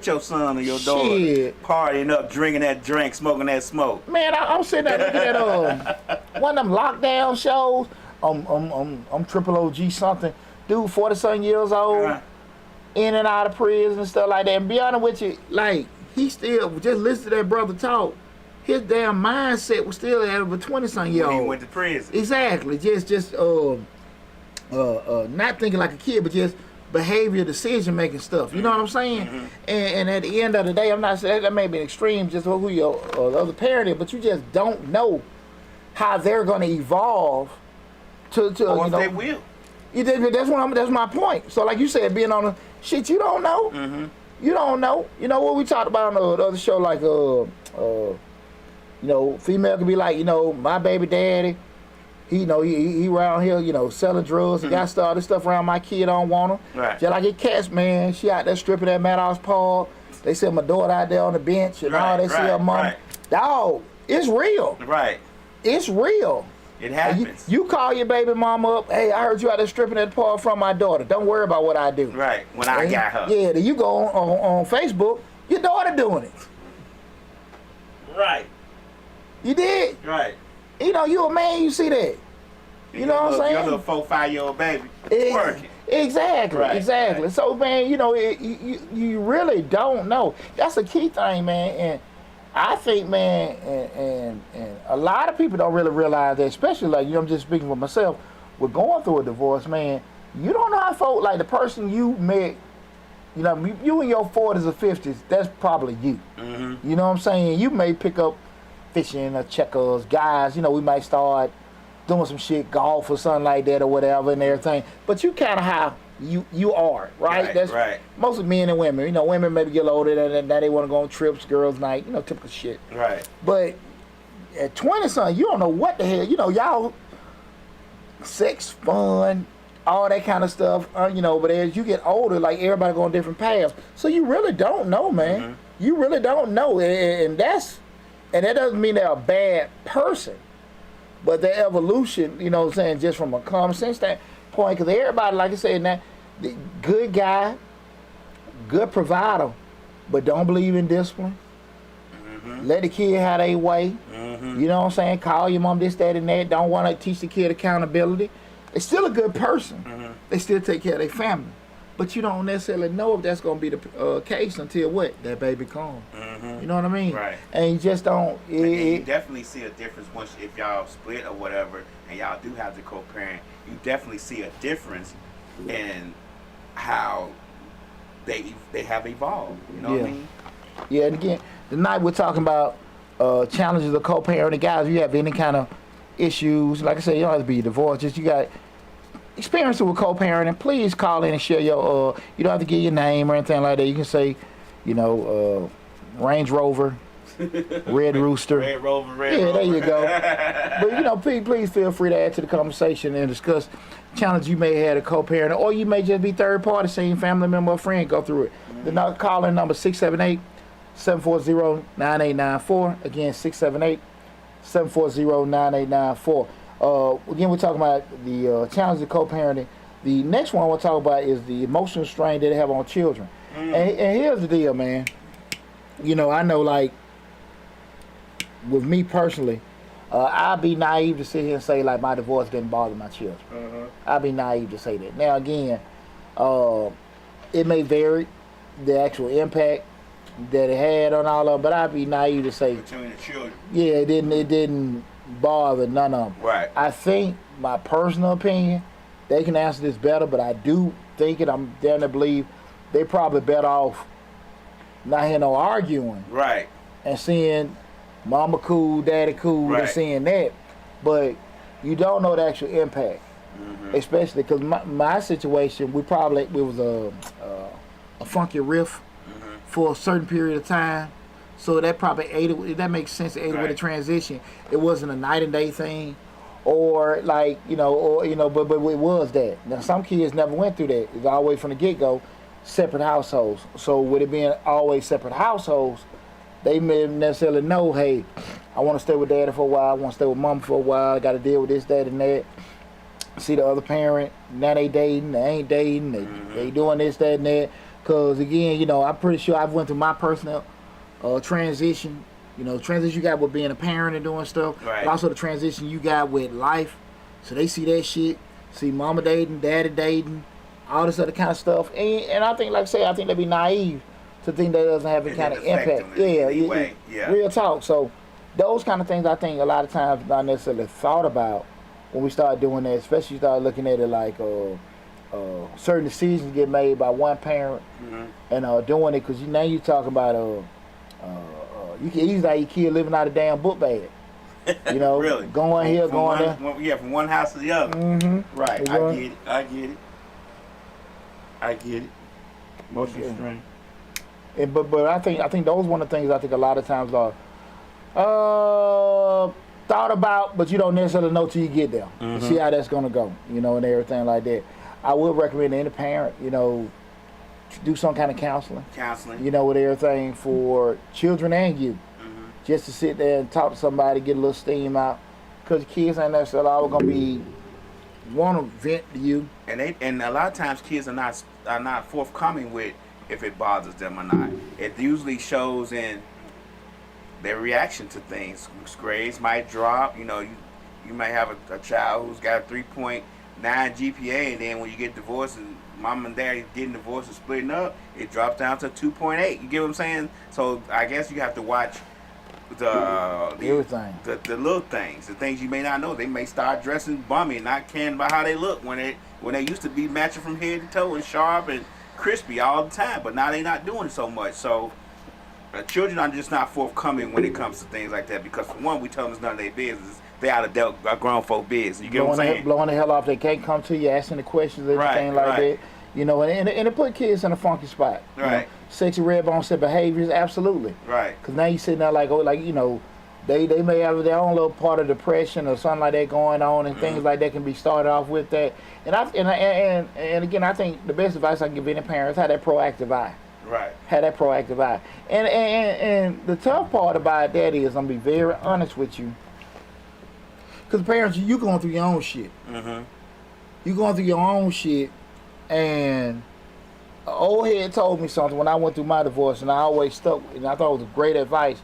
your son or your daughter, Shit. partying up, drinking that drink, smoking that smoke. Man, I'm sitting there looking at one of them lockdown shows. I'm triple OG something. Dude, 40-something years old, in and out of prison and stuff like that. And be honest with you, like, he still, just listen to that brother talk. His damn mindset was still at of a 20-something year old. He went to prison. Exactly. Just not thinking like a kid, but just behavior, decision making stuff. You know what I'm saying? And at the end of the day, I'm not saying that may be an extreme, just who your the other parent is, but you just don't know how they're going to evolve to or if they will. That's my point. So like you said, being on the shit, you don't know. You don't know. You know what we talked about on the other show, like female could be like, my baby daddy, He he around here, selling drugs and got all this stuff around my kid. I don't want him. Right. Just like it cats, man. She out there stripping at Maddox Park. They said my daughter out there on the bench and all. They see her mom. Right. Dog, it's real. Right. It's real. It happens. You call your baby mama up. Hey, I heard you out there stripping at the park from my daughter. Don't worry about what I do. Right. When I got her. Yeah. Then you go on Facebook. Your daughter doing it. Right. You did. Right. You a man. You see that. You know what I'm saying? Your little 4-5-year-old baby working. Exactly, Right, exactly. right. So, man, you really don't know. That's a key thing, man. And I think, man, and a lot of people don't really realize that, especially like I'm just speaking for myself. We're going through a divorce, man. You don't know how folk like the person you met. You in your 40s or 50s. That's probably you. Mm-hmm. You know what I'm saying? You may pick up fishing or checkers, guys. We might start doing some shit, golf or something like that or whatever and everything. But you kind of how you are, right? That's right. Mostly men and women. women maybe get older and now they want to go on trips, girls' night, typical shit. Right. But at 20-something, you don't know what the hell. Y'all sex, fun, all that kind of stuff. But as you get older, like everybody going different paths. So you really don't know, man. Mm-hmm. You really don't know, and that doesn't mean they're a bad person. But their evolution, what I'm saying, just from a common sense standpoint, because everybody, like I said, now, good guy, good provider, but don't believe in discipline. Mm-hmm. Let the kid have their way. Mm-hmm. You know what I'm saying? Call your mom this, that, and that. Don't want to teach the kid accountability. They're still a good person. Mm-hmm. They still take care of their family. But you don't necessarily know if that's going to be the case until what? That baby comes. Mm-hmm. You know what I mean? Right. And you just don't. You definitely see a difference if y'all split or whatever, and y'all do have to co-parent. You definitely see a difference in how they have evolved. You know what I mean? Yeah, and again, tonight we're talking about challenges of co-parenting. Guys, if you have any kind of issues, like I said, you don't have to be divorced. Just you got experience with co-parenting, please call in and share your you don't have to give your name or anything like that. You can say, Range Rover, Red Rooster. Red Rover, Red Yeah, Rover. there you go. But please feel free to add to the conversation and discuss challenges you may have to co-parenting, or you may just be third party, seeing family member or friend go through it. The call-in number 678-740-9894. Again, 678-740-9894. Again, we're talking about the challenges of co-parenting. The next one we'll talk about is the emotional strain that they have on children. And here's the deal, man. I know, like, with me personally, I'd be naive to sit here and say, like, my divorce didn't bother my children. I'd be naive to say that. Now, again, it may vary, the actual impact that it had on all of them, but I'd be naive to say, between the children. Yeah, it didn't bother none of them. Right. I think, my personal opinion, they can answer this better, but I do think it. I'm down to believe they probably better off not hearing no arguing. Right. And seeing mama cool, daddy cool, and seeing that. But you don't know the actual impact. Especially because my situation, it was a funky riff for a certain period of time. So that probably aided, that makes sense, aided with the transition. It wasn't a night and day thing. Or like, but it was that. Now some kids never went through that. It's always from the get-go, separate households. So with it being always separate households, they may necessarily know, hey, I want to stay with daddy for a while, I want to stay with mom for a while, I got to deal with this, that, and that. See the other parent, now they dating, they ain't dating, they doing this, that, and that. Because again, I'm pretty sure I've went through my personal transition. Transition you got with being a parent and doing stuff, but also the transition you got with life. So they see that shit, see mama dating, daddy dating, all this other kind of stuff. And I think, like I say, I think they'd be naive to think that doesn't have any kind of impact. Yeah, real talk. So those kind of things I think a lot of times not necessarily thought about when we start doing that, especially start looking at it like certain decisions get made by one parent and doing it, because now you talk about you can easily have your kid living out a damn book bag. Really? Going here, going there. From one house to the other. Right. Exactly. I get it. Emotional strain. But I think those one of the things I think a lot of times are thought about, but you don't necessarily know till you get there. And see how that's gonna go, you know, and everything like that. I would recommend any parent, you know, to do some kind of counseling. You know, with everything for children and you. Just to sit there and talk to somebody, get a little steam out. Because kids ain't necessarily always gonna be want to vent to you. And a lot of times kids are not forthcoming with if it bothers them or not. It usually shows in their reaction to things. Grades might drop. You know, you might have a child who's got a 3.9 GPA, and then when you get divorced and mom and dad getting divorced and splitting up, it drops down to 2.8. You get what I'm saying? So I guess you have to watch everything. The little things, the things you may not know. They may start dressing bummy, not caring about how they look when they used to be matching from head to toe and sharp and crispy all the time, but now they're not doing so much. So children are just not forthcoming when it comes to things like that, because for one, we tell them it's none of their business. They out of grown folk business. You get what I'm saying? Blowing the hell off. They can't come to you asking the questions, everything like that. You know, and it put kids in a funky spot. Right. You know? Sexy red bone set behaviors, absolutely. Right. Because now you sitting there like, oh, like, you know, they may have their own little part of depression or something like that going on, and things like that can be started off with that. And again, I think the best advice I can give any parent is have that proactive eye. Right. Have that proactive eye. And the tough part about that is, I'm gonna be very honest with you, because parents, you going through your own shit. You going through your own shit, and an old head told me something when I went through my divorce, and I always stuck, and I thought it was great advice.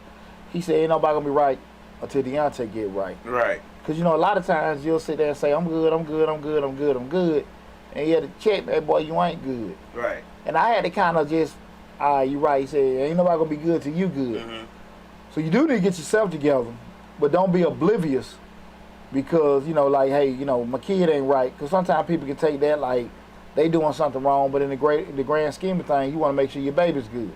He said, ain't nobody gonna be right until Deonte get right. Right. Because, you know, a lot of times you'll sit there and say, I'm good, I'm good, I'm good, I'm good, I'm good. And you had to check, that boy, you ain't good. Right. And I had to kind of just, you right, he said, ain't nobody gonna be good till you good. So you do need to get yourself together, but don't be oblivious, because, you know, like, hey, you know, my kid ain't right. Because sometimes people can take that like they doing something wrong, but in the grand scheme of things, you want to make sure your baby's good.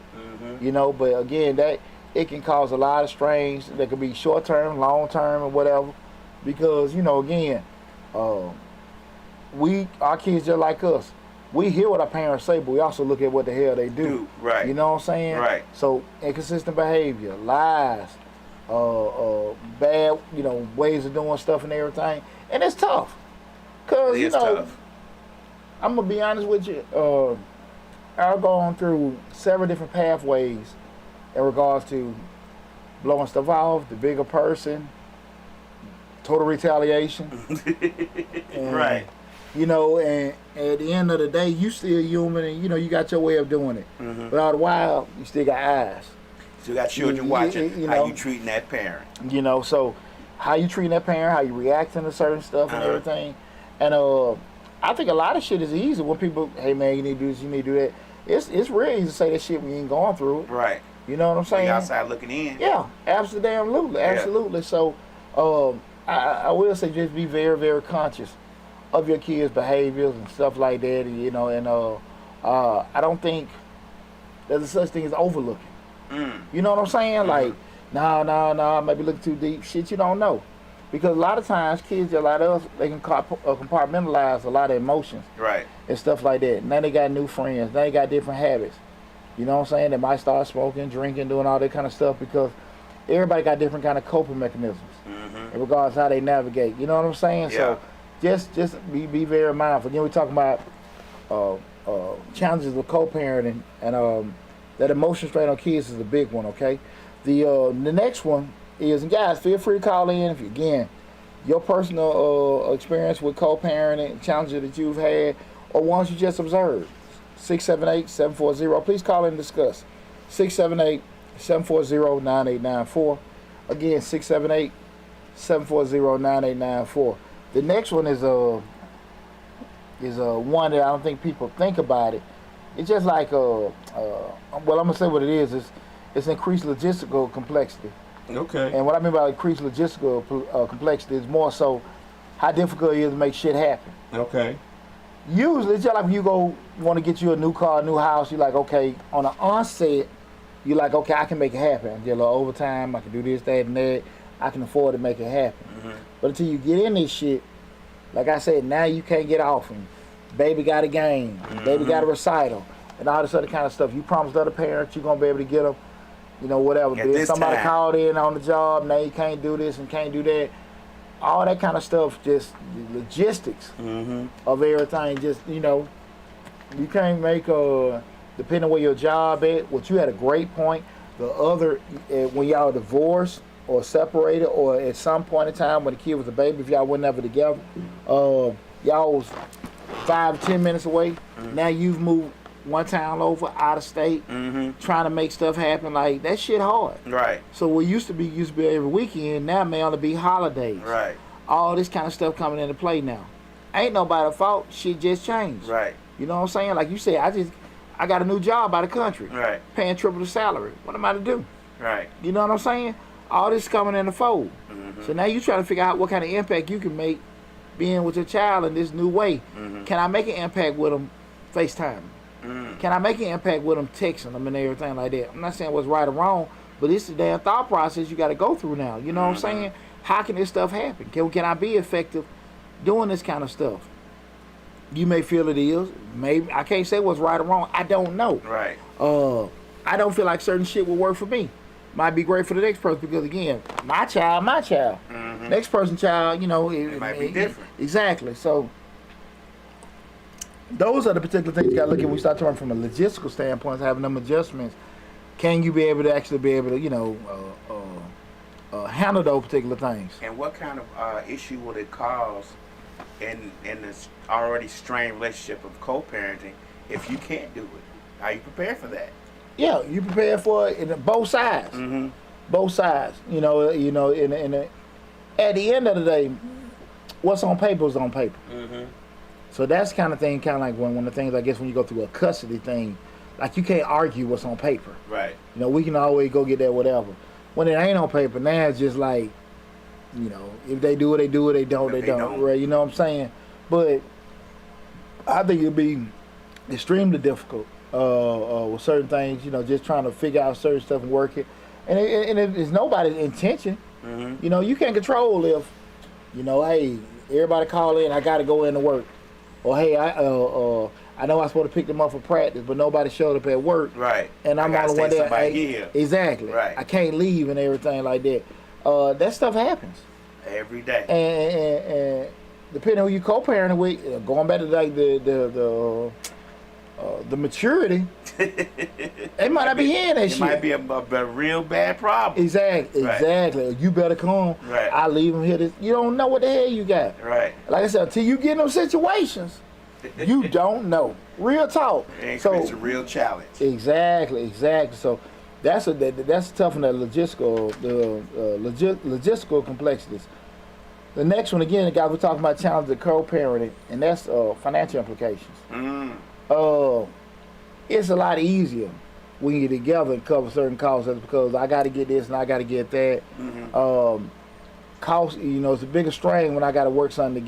You know, but again, that it can cause a lot of strains that could be short term, long term, or whatever. Because, you know, again, our kids just like us. We hear what our parents say, but we also look at what the hell they do. Right. You know what I'm saying? Right. So inconsistent behavior, lies, bad, you know, ways of doing stuff and everything, and it's tough. Cause you know, tough. I'm gonna be honest with you. I've gone through several different pathways in regards to blowing stuff off, the bigger person, total retaliation. And, right. You know, and at the end of the day, you still human, and you know you got your way of doing it. But all the while, you still got eyes. So you got children watching you how know, you treating that parent. You know, so how you treating that parent, how you reacting to certain stuff and everything. And I think a lot of shit is easy when people, hey man, you need to do this, you need to do that. It's real easy to say that shit when you ain't going through it. Right. You know what I'm saying? You outside looking in. Yeah, absolutely, absolutely. So I will say just be very, very conscious of your kids' behaviors and stuff like that. And, you know, and I don't think there's a such thing as overlooking. You know what I'm saying? Like, no, I might be looking too deep. Shit, you don't know. Because a lot of times kids, a lot of us, they can compartmentalize a lot of emotions. Right. And stuff like that. Now they got new friends. Now they got different habits. You know what I'm saying? They might start smoking, drinking, doing all that kind of stuff, because everybody got different kind of coping mechanisms in regards to how they navigate. You know what I'm saying? Yeah. So just be very mindful. Again, we're talking about challenges with co-parenting, and that emotion strain on kids is a big one, okay? The next one is, and guys, feel free to call in if, again, your personal experience with co-parenting, challenges that you've had, or ones you just observed. 678-740. Please call in and discuss. 678-740-9894. Again, 678-740-9894. The next one is one that I don't think people think about it. It's just like well, I'm gonna say what it is. It's increased logistical complexity. Okay. And what I mean by increased logistical complexity is more so how difficult it is to make shit happen. Okay. Usually, it's just like when you want to get you a new car, a new house, you're like, okay, on the onset, you're like, okay, I can make it happen. I get a little overtime, I can do this, that, and that. I can afford to make it happen. But until you get in this shit, like I said, now you can't get off. And baby got a game, baby got a recital, and all this other kind of stuff. You promised other parents you're going to be able to get them. you know, whatever. At But this if somebody time. called in on the job, now you can't do this and can't do that. All that kind of stuff, just the logistics of everything. Just, you know, you can't make depending where your job at. What you had a great point. The other, when y'all divorced or separated, or at some point in time when the kid was a baby, if y'all were never together, y'all was 5 to 10 minutes away. Now you've moved one town over, out of state, trying to make stuff happen. Like, that shit hard. Right. So what used to be every weekend, now may only be holidays. Right. All this kind of stuff coming into play now. Ain't nobody fault. Shit just changed. Right. You know what I'm saying? Like you said, I got a new job out of the country. Right. Paying triple the salary. What am I to do? Right. You know what I'm saying? All this coming in the fold. So now you trying to figure out what kind of impact you can make being with your child in this new way. Can I make an impact with them FaceTime? Can I make an impact with them texting them and everything like that? I'm not saying what's right or wrong, but it's the damn thought process you got to go through now. You know what I'm saying? How can this stuff happen? Can I be effective doing this kind of stuff? You may feel it is. Maybe I can't say what's right or wrong. I don't know. Right. I don't feel like certain shit will work for me. Might be great for the next person because, again, my child. Next person's child, you know, It might be different. Exactly. So those are the particular things you got to look at when we start talking from a logistical standpoint, having them adjustments. Can you be able to, you know, handle those particular things? And what kind of issue will it cause in this already strained relationship of co-parenting if you can't do it? Are you prepared for that? Yeah, you prepare for it in both sides. Both sides. You know, at the end of the day, what's on paper is on paper. So that's the kind of thing, kind of like one of the things, I guess, when you go through a custody thing, like you can't argue what's on paper. Right. You know, we can always go get that whatever. When it ain't on paper, now it's just like, you know, if they do it, they do it. They don't, they don't. Right? You know what I'm saying? But I think it'd be extremely difficult with certain things. You know, just trying to figure out certain stuff and work it. And it's nobody's intention. You know, you can't control if, you know, hey, everybody call in, I got to go in to work. Or hey, I know I'm supposed to pick them up for practice, but nobody showed up at work. Right. And I'm on the one there. Here. Exactly. Right. I can't leave and everything like that. That stuff happens. Every day. And depending on who you co-parenting with, going back to like the maturity, they might not be hearing that shit. It might be a real bad problem. Exactly. Right. Exactly. You better come. Right. I leave them here. You don't know what the hell you got. Right. Like I said, until you get in those situations, you don't know. Real talk. It So creates a real challenge. exactly. So that's a tough one. That logistical complexities. The next one again, the guy we're talking about, challenges of co-parenting, and that's financial implications. It's a lot easier when you get together and cover certain costs because I got to get this and I got to get that. Cost, you know, it's a bigger strain when I got to work something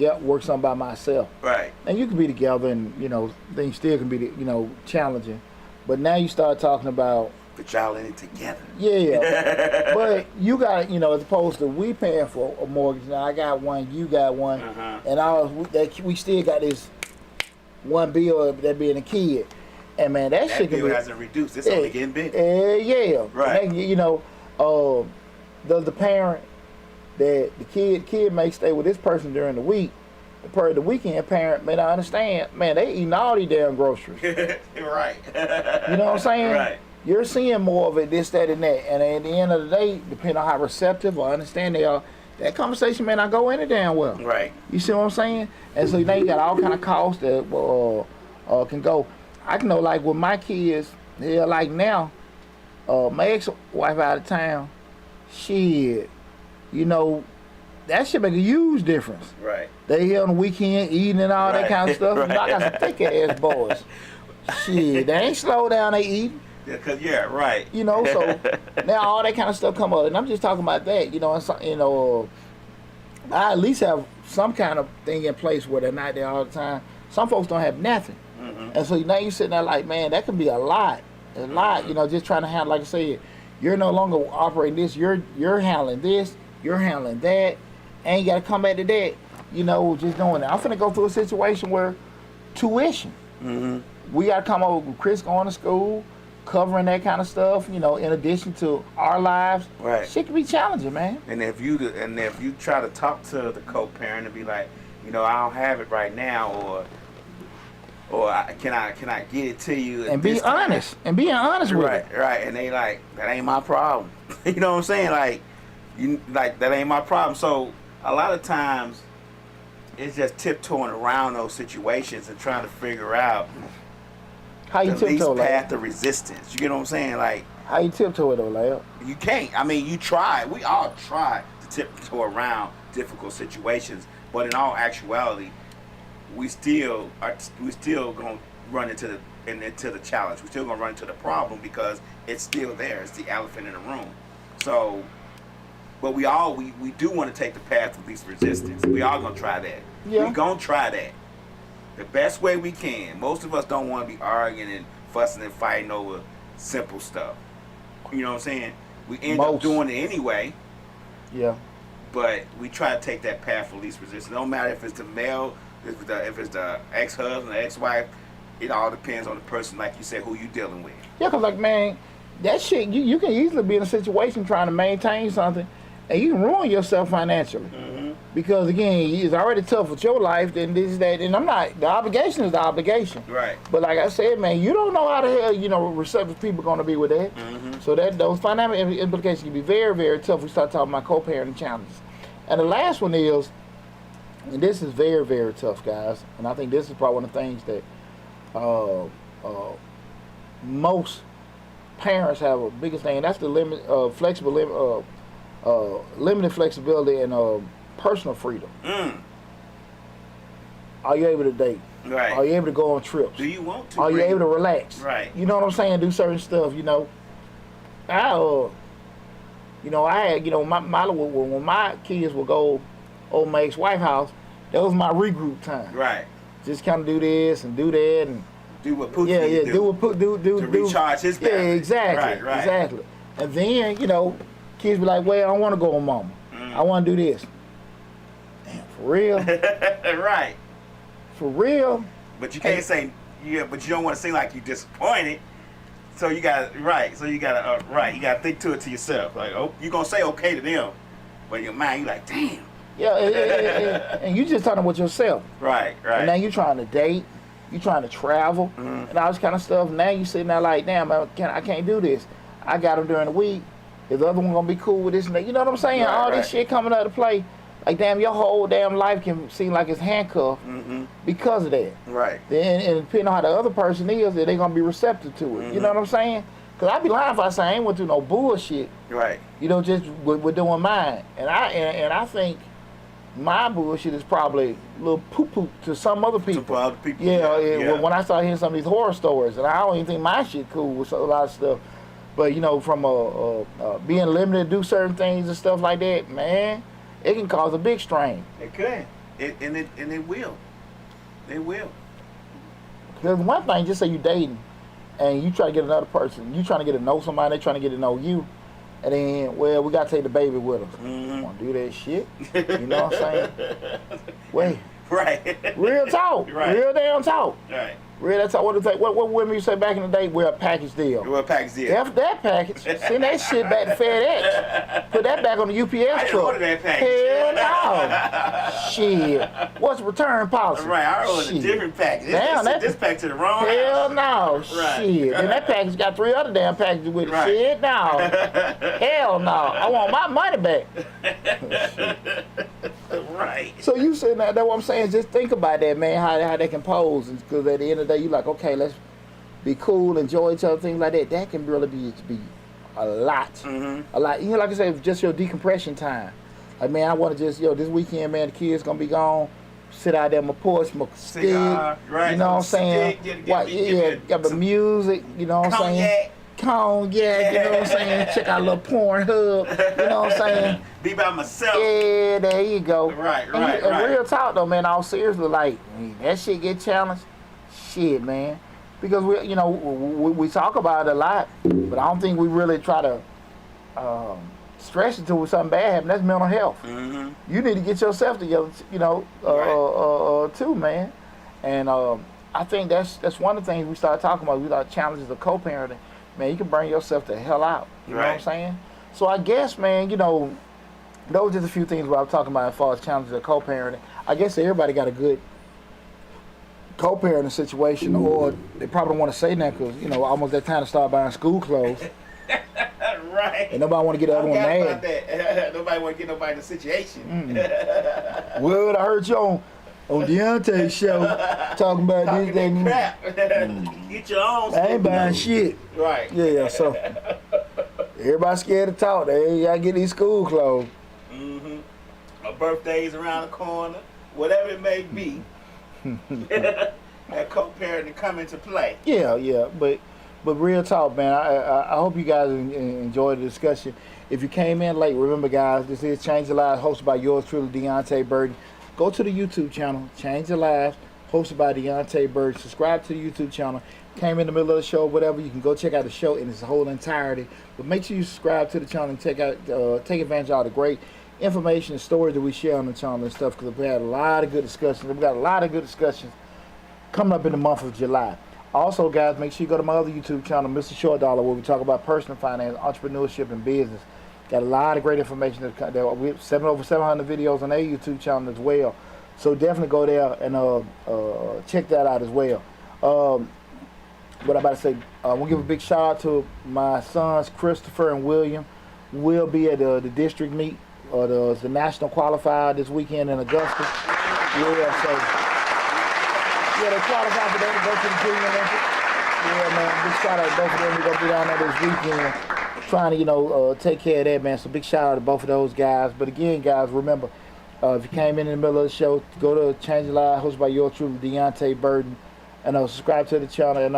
by myself. Right. And you can be together, and you know things still can be, you know, challenging. But now you start talking about Put y'all in it together. yeah, but you got, you know, as opposed to we paying for a mortgage. Now I got one, you got one, and we still got this one bill that being a kid. And man, that shit can bill be hasn't reduced. It's only getting bigger. Yeah. Right. And, you know, the parent that the kid may stay with this person during the week. The weekend parent may not understand. Man, they eating all these damn groceries. Right. You know what I'm saying? Right. You're seeing more of it, this, that, and that. And at the end of the day, depending on how receptive or understand they are, that conversation may not go any damn well. Right. You see what I'm saying? And so now you got all kind of costs that can go. I can know, like with my kids, they're like now, my ex-wife out of town, shit, you know, that shit make a huge difference. Right. They here on the weekend eating and all that kind of stuff. Right. I got some thick ass boys. Shit, they ain't slow down, they eat. Right. You know, so now all that kind of stuff come up, and I'm just talking about that. You know, and so, you know, I at least have some kind of thing in place where they're not there all the time. Some folks don't have nothing, and so now you sitting there like, man, that can be a lot. You know, just trying to handle, like I said, you're no longer operating this. You're handling this. You're handling that, and you got to come back to that. You know, just doing it. I'm finna go through a situation where tuition. We got to come over with Chris going to school. covering that kind of stuff, you know, in addition to our lives, Right. shit can be challenging, man. And if you try to talk to the co-parent and be like, you know, I don't have it right now, can I get it to you? And be honest. And being honest with it. Right. And they like, that ain't my problem. You know what I'm saying? Like that ain't my problem. So a lot of times it's just tiptoeing around those situations and trying to figure out How you the least tiptoe, path of resistance. You get what I'm saying? Like, how you tiptoe it, though, Leo? you can't. I mean, you try. We all try to tiptoe around difficult situations, but in all actuality, we still gonna run into the challenge. We're still gonna run into the problem because it's still there. It's the elephant in the room. So, but we do want to take the path of least resistance. We all gonna try that. Yeah. We gonna try that the best way we can. Most of us don't want to be arguing and fussing and fighting over simple stuff. You know what I'm saying? We end up doing it anyway. Yeah. But we try to take that path of least resistance. No matter if it's the male, if it's the ex-husband, the ex-wife, it all depends on the person, like you said, who you dealing with. Yeah, because, like, man, that shit, you can easily be in a situation trying to maintain something, and you can ruin yourself financially. Mm-hmm. Because, again, it's already tough with your life, then this, that, and the obligation is the obligation. Right. But like I said, man, you don't know how the hell, you know, receptive people going to be with that. Mm-hmm. So those financial implications can be very, very tough. We start talking about co-parenting challenges. And the last one is, and this is very, very tough, guys, and I think this is probably one of the things that most parents have a biggest thing, and that's the limited flexibility and personal freedom. Are you able to date? Right. Are you able to go on trips? Do you want to? Are you able to relax? Right. You know what I'm saying? Do certain stuff. You know, I had, when my kids would go over my ex-wife's house, that was my regroup time. Right. Just kind of do this and do that and do what Pookie do to recharge his battery. Yeah, exactly. Right. Exactly. And then, kids be like, well, I don't want to go with mama. I want to do this. Damn, for real? Right. For real? But you can't say, but you don't want to seem like you're disappointed. So you got you gotta think to it to yourself. Like, oh, you gonna say okay to them, but in your mind, you like, damn. Yeah, and you just talking with yourself. Right. And now you trying to date, you trying to travel, and all this kind of stuff. Now you sitting there like, damn, I can't do this. I got them during the week. Is the other one gonna be cool with this and that? You know what I'm saying? Right, all this shit coming out to play. Like, damn, your whole damn life can seem like it's handcuffed because of that. Right. Then, and depending on how the other person is, they gonna be receptive to it. You know what I'm saying? Because I'd be lying if I say I ain't went through no bullshit. Right. Just with doing mine. And I think my bullshit is probably a little poo-poo to some other people. To other people. Yeah. When I start hearing some of these horror stories, and I don't even think my shit cool with a lot of stuff. But, from being limited to do certain things and stuff like that, man, it can cause a big strain. It could. It will. It will. Because one thing, just say you dating, and you try to get another person, you trying to get to know somebody, they trying to get to know you, and then, well, we got to take the baby with us. Want to do that shit? You know what I'm saying? Wait. Right. Real talk. Right. Real damn talk. Right. Real talk. What women you say back in the day? We're a package deal. We're a package deal. F that package. Send that shit back to FedEx. Put that back on the UPS truck. I didn't order that package. Hell no. Shit. What's the return policy? Right. I ordered a different package. Damn, this package to the wrong hell house. no. Right. Shit. And that package got 3 other damn packages with it. Right. Shit no. Hell no. I want my money back. Right. So you said that's what I'm saying. Just think about that, man. How they can pose, because at the end of the day, you like, okay, let's be cool, enjoy each other, things like that. That can really be a lot, a lot. Like I said, just your decompression time. Like, man, I want to just this weekend, man, the kids gonna be gone. Sit out there on my porch, smoke a stick. Right. You know what I'm saying? Got the music. You know what I'm saying? Cognac, you know what I'm saying? Check out a little Pornhub, you know what I'm saying? Be by myself. Yeah, there you go. Right. And real talk though, man, all seriously, like, that shit get challenged, shit, man. Because we talk about it a lot, but I don't think we really try to stress it till something bad happens. That's mental health. You need to get yourself together, too, man. And I think that's one of the things we start talking about. We start challenges of co-parenting. man, you can burn yourself the hell out. You know what I'm Right. saying? So I guess, man, you know, those are just a few things what I'm talking about as far as challenges of co-parenting. I guess everybody got a good co-parenting situation, or they probably don't want to say that because, you know, almost that time to start buying school clothes. Right. And nobody want to get the other I one forgot about mad. that. Nobody want to get nobody in a situation. Well, I heard you on Deonte's show talking about Talking this, that, and that crap. Get your own. I ain't buying stuff. shit. Right. Yeah, so everybody scared to talk. They gotta get these school clothes. A birthday's around the corner, whatever it may be. That co-parenting come into play. Yeah, but real talk, man. I hope you guys enjoyed the discussion. If you came in late, remember, guys, this is Change Your Lives, hosted by yours truly, Deonte Burton. Go to the YouTube channel, Change Your Lives, hosted by Deonte Burton. Subscribe to the YouTube channel. Came in the middle of the show, whatever, you can go check out the show in its whole entirety. But make sure you subscribe to the channel and take advantage of all the great information and stories that we share on the channel and stuff, because we had a lot of good discussions. We've got a lot of good discussions coming up in the month of July. Also, guys, make sure you go to my other YouTube channel, Mr. Short Dollar, where we talk about personal finance, entrepreneurship, and business. Got a lot of great information. We have over 700 videos on their YouTube channel as well. So definitely go there and check that out as well. What I'm about to say, I want to give a big shout out to my sons, Christopher and William. We'll be at the district meet, or the national qualifier this weekend in Augusta. Yeah, so. Yeah, they qualified for them to go to the Junior Olympics. Yeah, man, big shout out to both of them. We're going to be down there this weekend trying to, you know, take care of that, man. So big shout out to both of those guys. But again, guys, remember, if you came in the middle of the show, go to Change Your Life, hosted by yours truly, Deonte Burton, and subscribe to the channel. And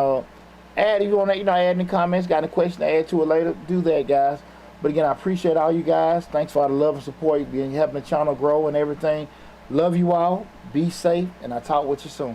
add, if you want to, add any comments, got any questions to add to it later, do that, guys. But again, I appreciate all you guys. Thanks for all the love and support. You've been helping the channel grow and everything. Love you all. Be safe, and I'll talk with you soon.